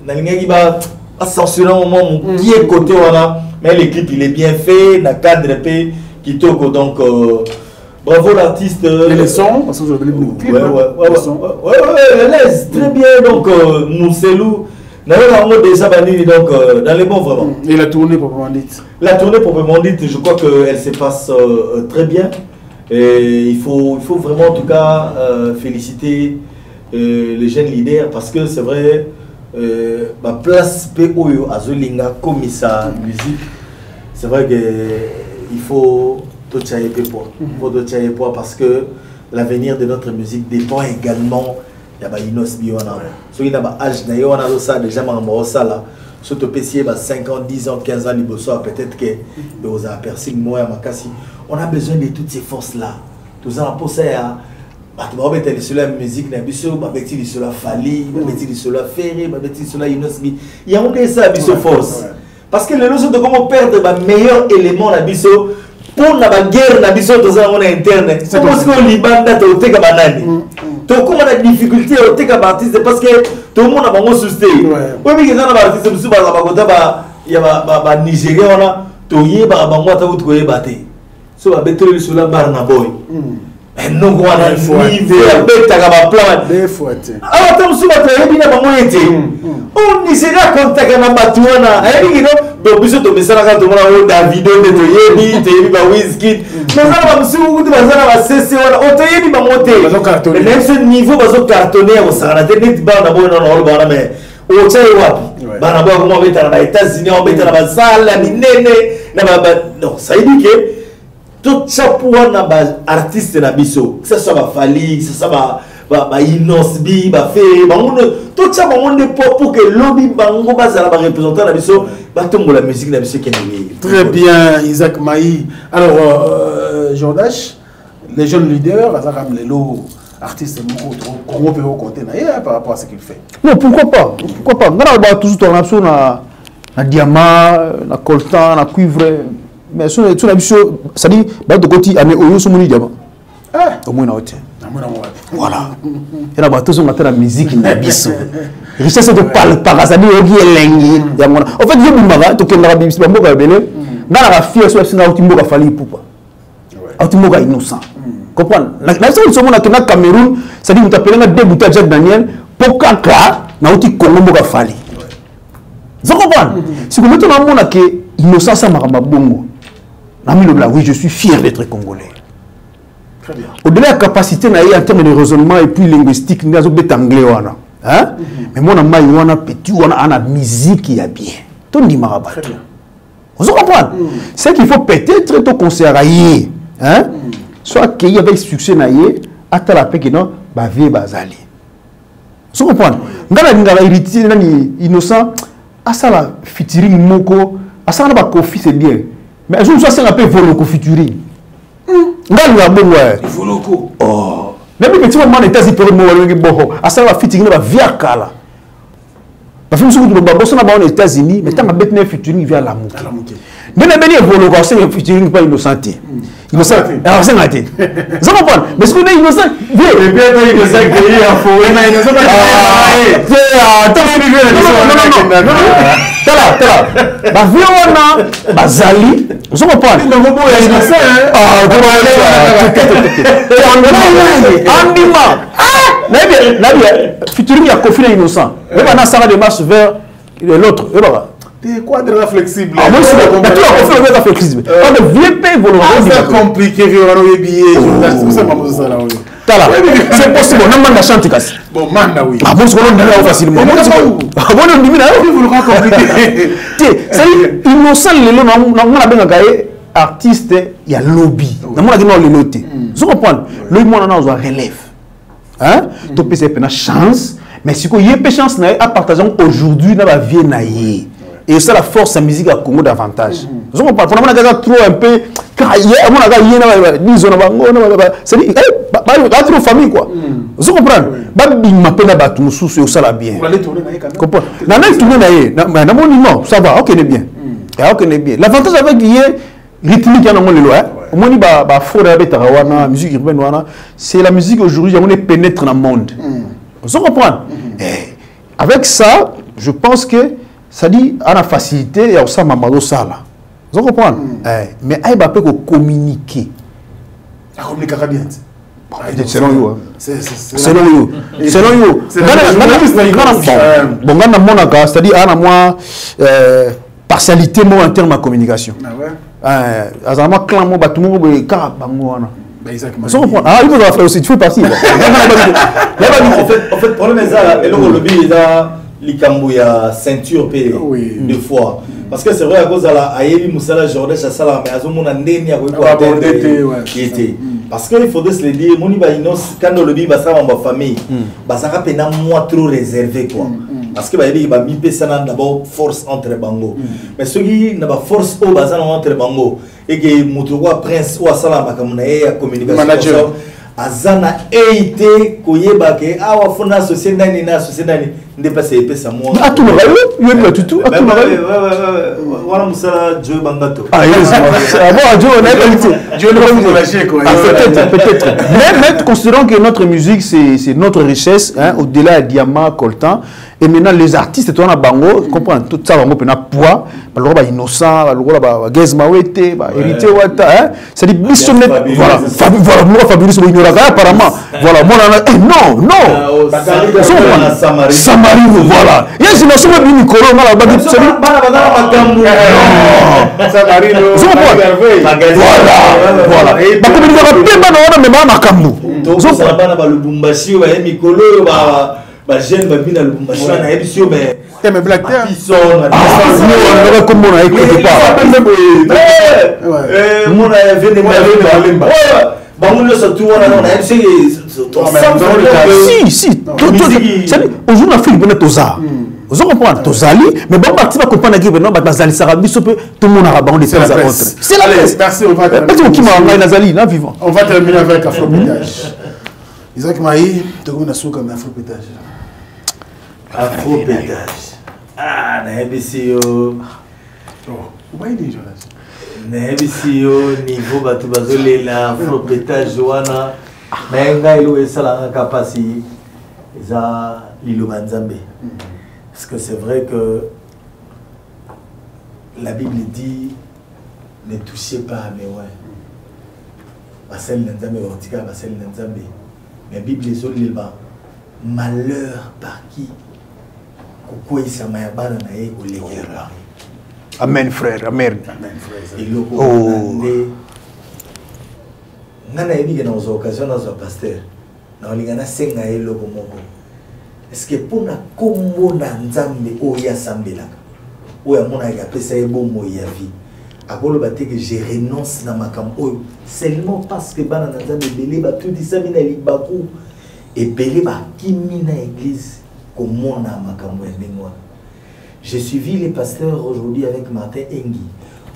na lingi ba censurer au moment mon pied côté wana mais l'équipe il est bien fait na cadre p qui toko donc bravo l'artiste. Et les sons, parce que vous avez le clip. Ouais, l'aise, très bien. Donc, Mousselou, déjà donc dans les bons vraiment. Et la tournée proprement dite. La tournée proprement dite, je crois qu'elle se passe très bien. Et il faut vraiment en tout cas féliciter les jeunes leaders parce que c'est vrai, ma place POYO à Zolinga comme ça musique, c'est vrai qu'il faut parce que l'avenir de notre musique dépend également de Inos Biona. Ceux qui n'ont âge déjà surtout 5 ans, 10 ans, 15 ans, peut-être que vous avez aperçu moi on a besoin de toutes ces forces-là. Tout ça pour ça sur la musique, sur la Fali, sur la Ferré, sur la Inos Bi. Il y a un ça force. Parce que les gens de comment perdre le meilleur élément la biso pour la guerre na biso toza on interne c'est parce que libanda to teka banani to comme la difficulté au teka artiste parce que tout le monde a bango susté oui mais quand na artiste musu ba bakota ba ya ba Nigeria ona to yeba bango ata ko yeba te so ba beteli sur la bar na boy non quoi na niveau beta ka ba plan des fois ah ta musu ba te yebi na bango yete on Nigeria contacta na batuana ayi no donc biso to mesala ka to mona Davido de to yebi te yebi ba Wizkid mais ça ba musu ku ba zana ba CC wala o to yebi ba mote mais ce niveau ba zo cartonner au sara te net ba na bona no ba na mais o tsayi wapi ba na ba ko mo beta na États-Unis on beta na ba sala minene na ba non ça dit que tout ça pour na ba artiste na biso que ça soit ba Fali que ça soit ba Inos Bi ba fait ba tout ça pour que lobby bango bazala ba représenter na biso ba tombo la musique na biso keneli. Très bien Isaac Maï. Alors Jordache, les jeunes leaders azaka lelo artistes comment peut vous compter par rapport à ce qu'il fait. Non, pourquoi pas? Pourquoi pas? Ngana ba toujours ton option na diamant, na coltan, na cuivre mais sur la biso ça dit ba de côté ane oyo so moni diamant. Au moins na hotel. Voilà. Et là, tous on a la musique na biso. Richesse de parasadi ogi elengi. En fait, je me mara to kenda bibisi ba mboka belé. Na la fille so sina utimboka Fali Ipupa. Utimboka innocent. Comprendre. La seule chose na kena Cameroun, ça dit mutapelenga débuter Jack Daniel pokaka na uti Congo mboka Fali. Vous comprenez? Si vous mettez dans monde que innocent ça marama bongo. Na mi le blanc, oui, je suis fier d'être congolais. Au-delà de la capacité en termes de raisonnement et puis linguistique, nous avons des anglais. Mais moi, on a petit, on a la musique qui est bien. Tout le monde est bien. Vous comprenez? C'est qu'il faut peut-être tout conseiller. Soit qu'il y avait succès, à la paix qui non, bah, vie bazali. Vous comprenez? Nous avons hérité, innocent, à ça la featuring moko, à ça la coffee c'est bien. Mais je me suis appelé volo featuring. Ngalwa bongwa Voloko oh même petit moment états pour mo wala ngi boho asa wa fitting na via kala ba fimu suku ba bosso na ba aux États-Unis mais tant bet na featuring via la muke ndena beni Voloko c'est featuring pas innocent innocent alors c'est maté ça comprend mais ce qu'on est innocent bien innocent qui est en faux na innocent tala ba viona bazali vous comprenez futuring ya Kofi innocent on ça de marche vers l'autre des quadres flexibles moi c'est flexible on devient pas volontaire c'est compliqué c'est possible on manda chante kasi bon manda oui ah bon on dit facilement bon on dit là c'est innocent le nom na benga kae artiste il y a lobby na mona ki no le noter vous comprenez le monde na zo relève hein to pese pena chance mais si ko yé chance na à partager aujourd'hui na ba vie na yé et ça la force la musique à Congo davantage vous comprenez pour na trop un peu car yé mona ga yé na disons na bango na c'est dit ba trop famille quoi vous comprenez ba bima pena ba tout mususu et ça la bien comprendre na na tourner na yé na moni non ça va OK est bien OK est bien l'avantage avec yé rythmique na ngolo lelo hein au moins ba fora beta wana musique urbaine wana c'est la musique aujourd'hui on est pénètre dans le monde vous comprenez avec ça je pense que ça dit à la facilité et au ça mamado sala vous comprenez mais ai ba peut communiquer la communication bien selon you selon you bon gana monaka c'est à dire ana moi partialité mo en termes de communication azama clan mo batu mo be ka bango wana exactement ah il faut faire aussi tu fais partie en fait problème est ça et le lobby est là likambo ya ceinture p deux fois parce que c'est vrai à cause de la ayebi musala Jordan Chassala mais azomona ndeni ya ko était parce que il faudrait se le dire moni ba inos quand le lobby va ça en famille ba ça pena moi trop réservé quoi parce que il va mi pesa d'abord force entre bango mais ceux qui n'a pas force au bazan entre bango et que mutoko prince ou asala makamuna ya communication azana eite koyeba ke awa fona société nani na société nani ndepasa pesa moi tout le rayon il y a tout voilà musala Joe Bangato ah yes bon Joe on a qualité Joe le lâcher quoi peut-être mais considérons que notre musique c'est notre richesse hein au-delà de diamant coltan et maintenant les artistes toi na bango comprendre tout ça bango pena poids ba innocent ba Gez Mawete ba héritier wata hein c'est des missionnaires voilà moi Fabrice Boignola apparemment voilà moi non Samarino voilà yes no so bi Nicolas na ba di c'est Samarino voilà ba ko bi ba pemba na même makambu so bana ba Lubumbashi ba Nicolas ba jeune ba bina Lubumbashi na ebisio mais mais black terre on va comme on a écouté pas mon a venu Malemba ba mon le surtout on a ebisio si aujourd'hui la Afrique venait toza vous comprenez tozali mais bon parti va comprendre que non bazali sarabiso peut tout le monde a bandé ça contre c'est la merci on va terminer on va terminer avec Afropétage Isaac Maï tu as souka mais Afropétage ah na ebisio na ebisio niveau batu bazolela Afropétage wana menga ilo esala kapasi za lilo banzambe parce que c'est vrai que la Bible dit ne touchez pas mais ouais basel nzambe ortika basel nzambe mais Bible est sur l'ilba malheur par qui Koko isama ya bana na ye olekera amen frère amen et le oh ngana yebi na aux occasions na pasteur na olingana senga ye loko moko est-ce que pour na kombo na nzambe o ya sambelaka o ya mona ya pesa ye bomo ya vie akolo baté que je renonce na makambo seulement parce que bana na nzambe belé ba tout dit ça mina libaku et belé ba kimi na église comment na makambo ya ndengwa. J'ai suivi les pasteurs aujourd'hui avec Martin Engi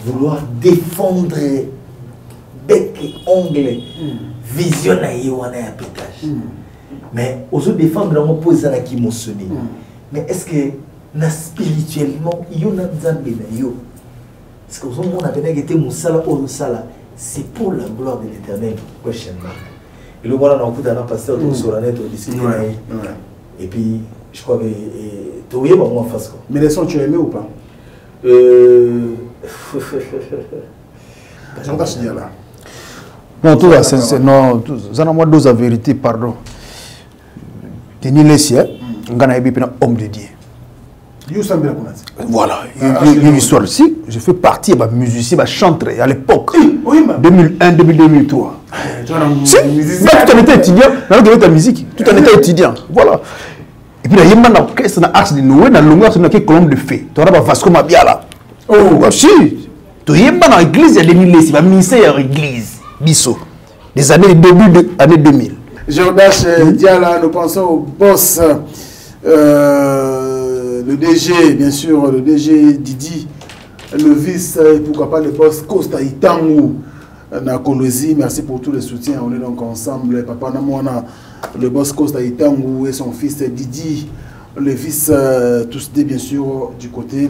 vouloir défendre bec et ongle vision na yewana ya pétage mais aux défendre on pose ça qui m'a sonné mais est-ce que na spirituellement yo na nzambe na yo est-ce que aux monde a venu été musala ou musala c'est pour la gloire de l'Éternel question mark et le voilà na okuta na pasteur tout sur la net on discute et puis je crois que tu es bon face quoi. Mais les sons tu as aimé ou pas? Non, tout ça, c'est non, ça n'a moi deux à vérité, pardon. Denis Lessier, on a un homme de Dieu. Voilà, il y a une histoire ici. Je fais partie de musicien, chanteur à l'époque, 2001, 2003. Si, tout en étant étudiant, dans la musique, tout en étant étudiant. Voilà. Et puis, il y a un orchestre dans l'Arche de Noé, dans l'Ongar, c'est une colonne de fée. Tu as Vasco Mabiala. Oh, si. toyemba dans l'église il y a 2000 c'est pas ministère de l'église biso des années début de année 2000. Jordache Diala, nous pensons au boss le DG bien sûr, le DG Didi, le vice et pourquoi pas le boss Costa Itangu na Kolosi. Merci pour tout le soutien, on est donc ensemble. Papa Namona, le boss Costa Itangu et son fils Didi, le fils tous deux bien sûr du côté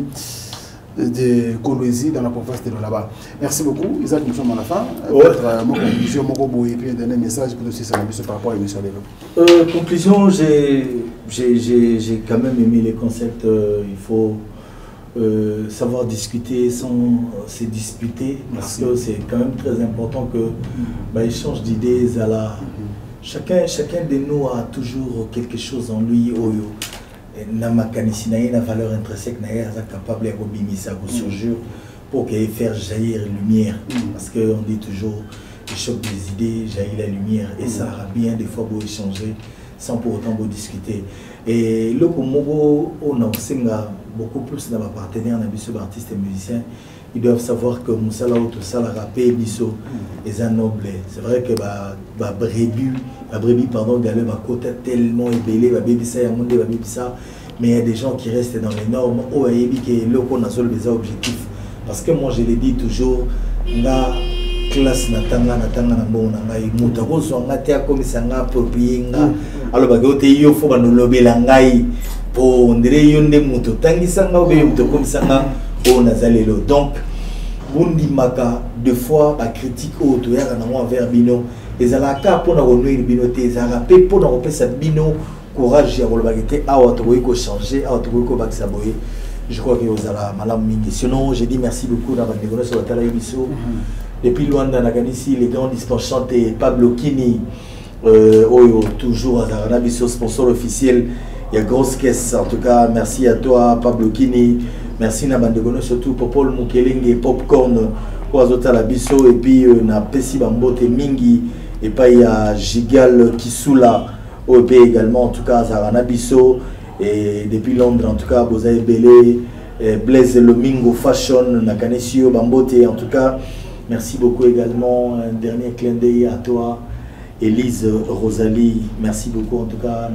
de Kolosi dans la province de là-bas. Merci beaucoup. Isaac, nous sommes à la fin. Peut-être mon conclusion, mon robot et puis un dernier message pour aussi par rapport à l'émission Lélo. Conclusion, j'ai quand même aimé les concepts. Il faut savoir discuter sans se disputer. Parce que c'est quand même très important que échange d'idées. Chacun de nous a toujours quelque chose en lui. Na makanisi na une valeur intrinsèque na capable de rebimisa surjure pour faire jaillir la lumière parce que on dit toujours le choc des idées jaillit la lumière et ça a bien des fois beau échanger sans pour autant beau discuter et le Congo on a aussi beaucoup plus dans ma partenaire na biso artistes et musiciens. Ils doivent savoir que Moussala ou tout ça, la rapé, biso, est un noble. C'est vrai que la brebis, pardon, galère, ma côte tellement ébélée, ma baby ça, mais il y a des gens qui restent dans les normes. Oh, et qui le qu'on a des objectifs. Parce que moi, je l'ai dit toujours, la classe natanga na bon ngai mutako so ngati comme ça nga approprié nga alors bagote yo faut nous lobela ngai pour ndire yonde muto tangisa nga obe muto comme ça nga on a zalelo donc bundi maka deux fois ba critique auto ya na moi vers bino ezalaka pour na renuire bino te ezalaka pe pour na repesa bino courage ya kolobakete awa to ko changer awa to ko bakisa boye. Je crois que vous avez malam mingi. Sinon, j'ai dit merci beaucoup dans votre négociation sur la télé émission. Depuis Luanda, ici, les grands dispensants et Pablo Kini, toujours à Zarabiso, sponsor officiel. Il y a grosse caisse. En tout cas, merci à toi, Pablo Kini. Merci à Bandegono, surtout pour Paul Mukeling et Popcorn, Oazota Labiso, et puis na Pessi Bambote Mingi, et puis il y a Gigal Kisula, OEP également, en tout cas, Zaranabiso. Et depuis Londres, en tout cas, vous avez Belé, Blaise Lomingo Fashion, Nakanesio, Bambote. En tout cas, merci beaucoup également. Un dernier clin d'œil à toi, Élise Rosalie. Merci beaucoup en tout cas.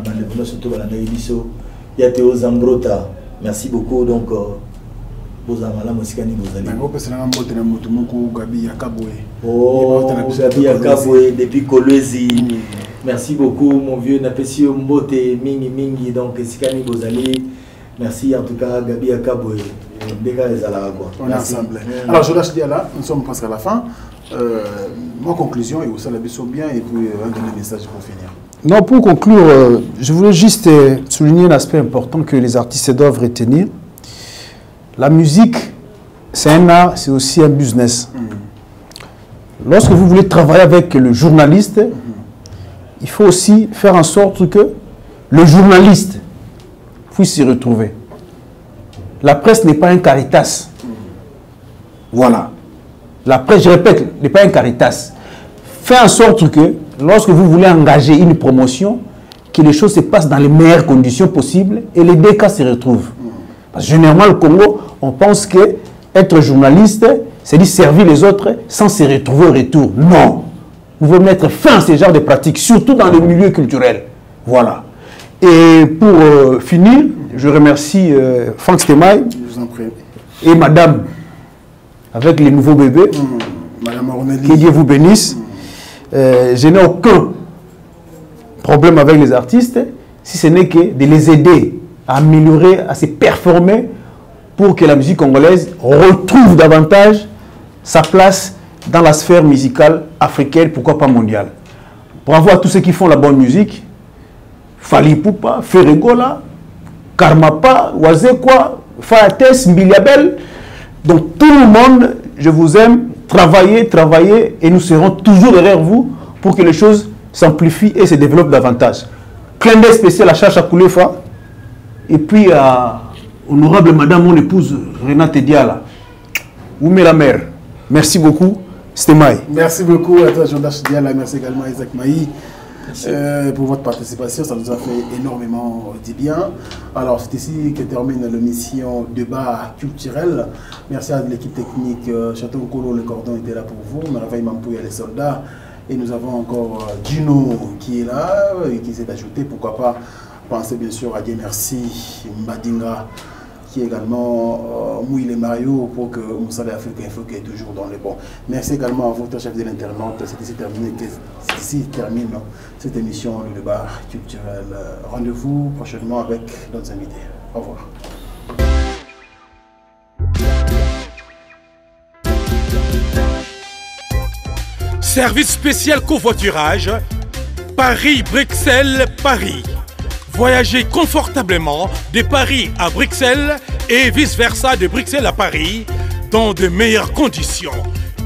Surtout à la Naïbiso. Yateo Zambrota. Merci beaucoup. Donc, vous avez la musique à niveau Rosalie. Gabi Yakaboué. Oh, Gabi Yakaboué, depuis Kolwezi. Merci beaucoup, mon vieux Napesio Mbote, Mingi Mingi, donc Sikani Bozali. Merci en tout cas, Gabi Akaboué. On est ensemble. Alors, je lâche dire là, nous sommes presque à la fin. Ma conclusion, et vous savez bien, et puis un dernier message pour finir. Non, pour conclure, je voulais juste souligner un aspect important que les artistes doivent retenir. La musique, c'est un art, c'est aussi un business. Lorsque vous voulez travailler avec le journaliste, il faut aussi faire en sorte que le journaliste puisse s'y retrouver. La presse n'est pas un caritas. Voilà. La presse, je répète, n'est pas un caritas. Faites en sorte que, lorsque vous voulez engager une promotion, que les choses se passent dans les meilleures conditions possibles et les deux cas se retrouvent. Parce que généralement, le Congo, on pense que être journaliste, c'est dire servir les autres sans se retrouver au retour. Non. Vous pouvez mettre fin à ce genre de pratiques, surtout dans le milieu culturel. Voilà. Et pour finir, je remercie Franck Stemaï et Madame, avec les nouveaux bébés. Madame Ornélie. Que Dieu vous bénisse. Je n'ai aucun problème avec les artistes, si ce n'est que de les aider à améliorer, à se performer pour que la musique congolaise retrouve davantage sa place dans la sphère musicale africaine, pourquoi pas mondiale. Bravo à tous ceux qui font la bonne musique. Fali Poupa, Ferregola, Karmapa, Wazekwa, Fayates, Mbiliabel. Donc tout le monde, je vous aime. Travaillez, travaillez et nous serons toujours derrière vous pour que les choses s'amplifient et se développent davantage. Clin d'œil spécial à Chacha Koulefa et puis à honorable madame, mon épouse Renate Diala. Où met la mère? Merci beaucoup. C'était Maï. Merci beaucoup à toi, Jondas Diala. Merci également à Isaac Maï. pour votre participation. Ça nous a fait énormément du bien. Alors, c'est ici que termine l'émission Débat culturel. Merci à l'équipe technique. Château Colo, le cordon était là pour vous. Merveille Mampouya, les soldats. Et nous avons encore Gino qui est là et qui s'est ajouté. Pourquoi pas penser bien sûr à Dieu merci Mbadinga qui est également Mouille les Mario pour que Moussa Afrique Info qui est toujours dans les bons. Merci également à votre chef de l'internaute. C'est ici termine cette émission Le Débat culturel. Rendez-vous prochainement avec d'autres invités. Au revoir. Service spécial covoiturage, Paris-Bruxelles-Paris. Voyagez confortablement de Paris à Bruxelles et vice-versa de Bruxelles à Paris dans de meilleures conditions.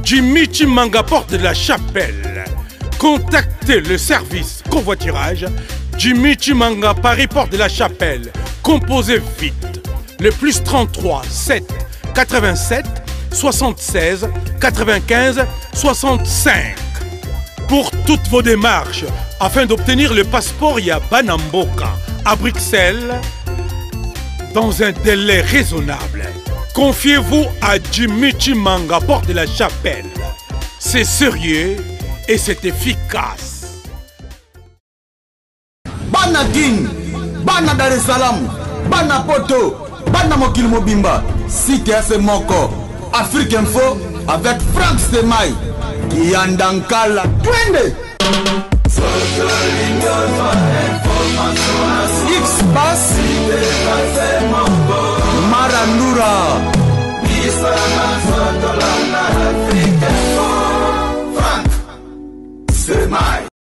Jimmy Chimanga, porte de la Chapelle. Contactez le service covoiturage Jimmy Chimanga, Paris, porte de la Chapelle. Composez vite. Le plus 33 7 87 76 95 65. Pour toutes vos démarches, afin d'obtenir le passeport Yabanamboka à Bruxelles, dans un délai raisonnable, confiez-vous à Jimmy Chimanga, porte de la Chapelle. C'est sérieux et c'est efficace. Bana King, Bana Dar es Salaam, Bana Poto, Bana Mokil Mobimba, CTF Moko, Afrique Info avec Franck Stemai, Yandankala, Twende. X-Bass, Maranura, Franck Stemai.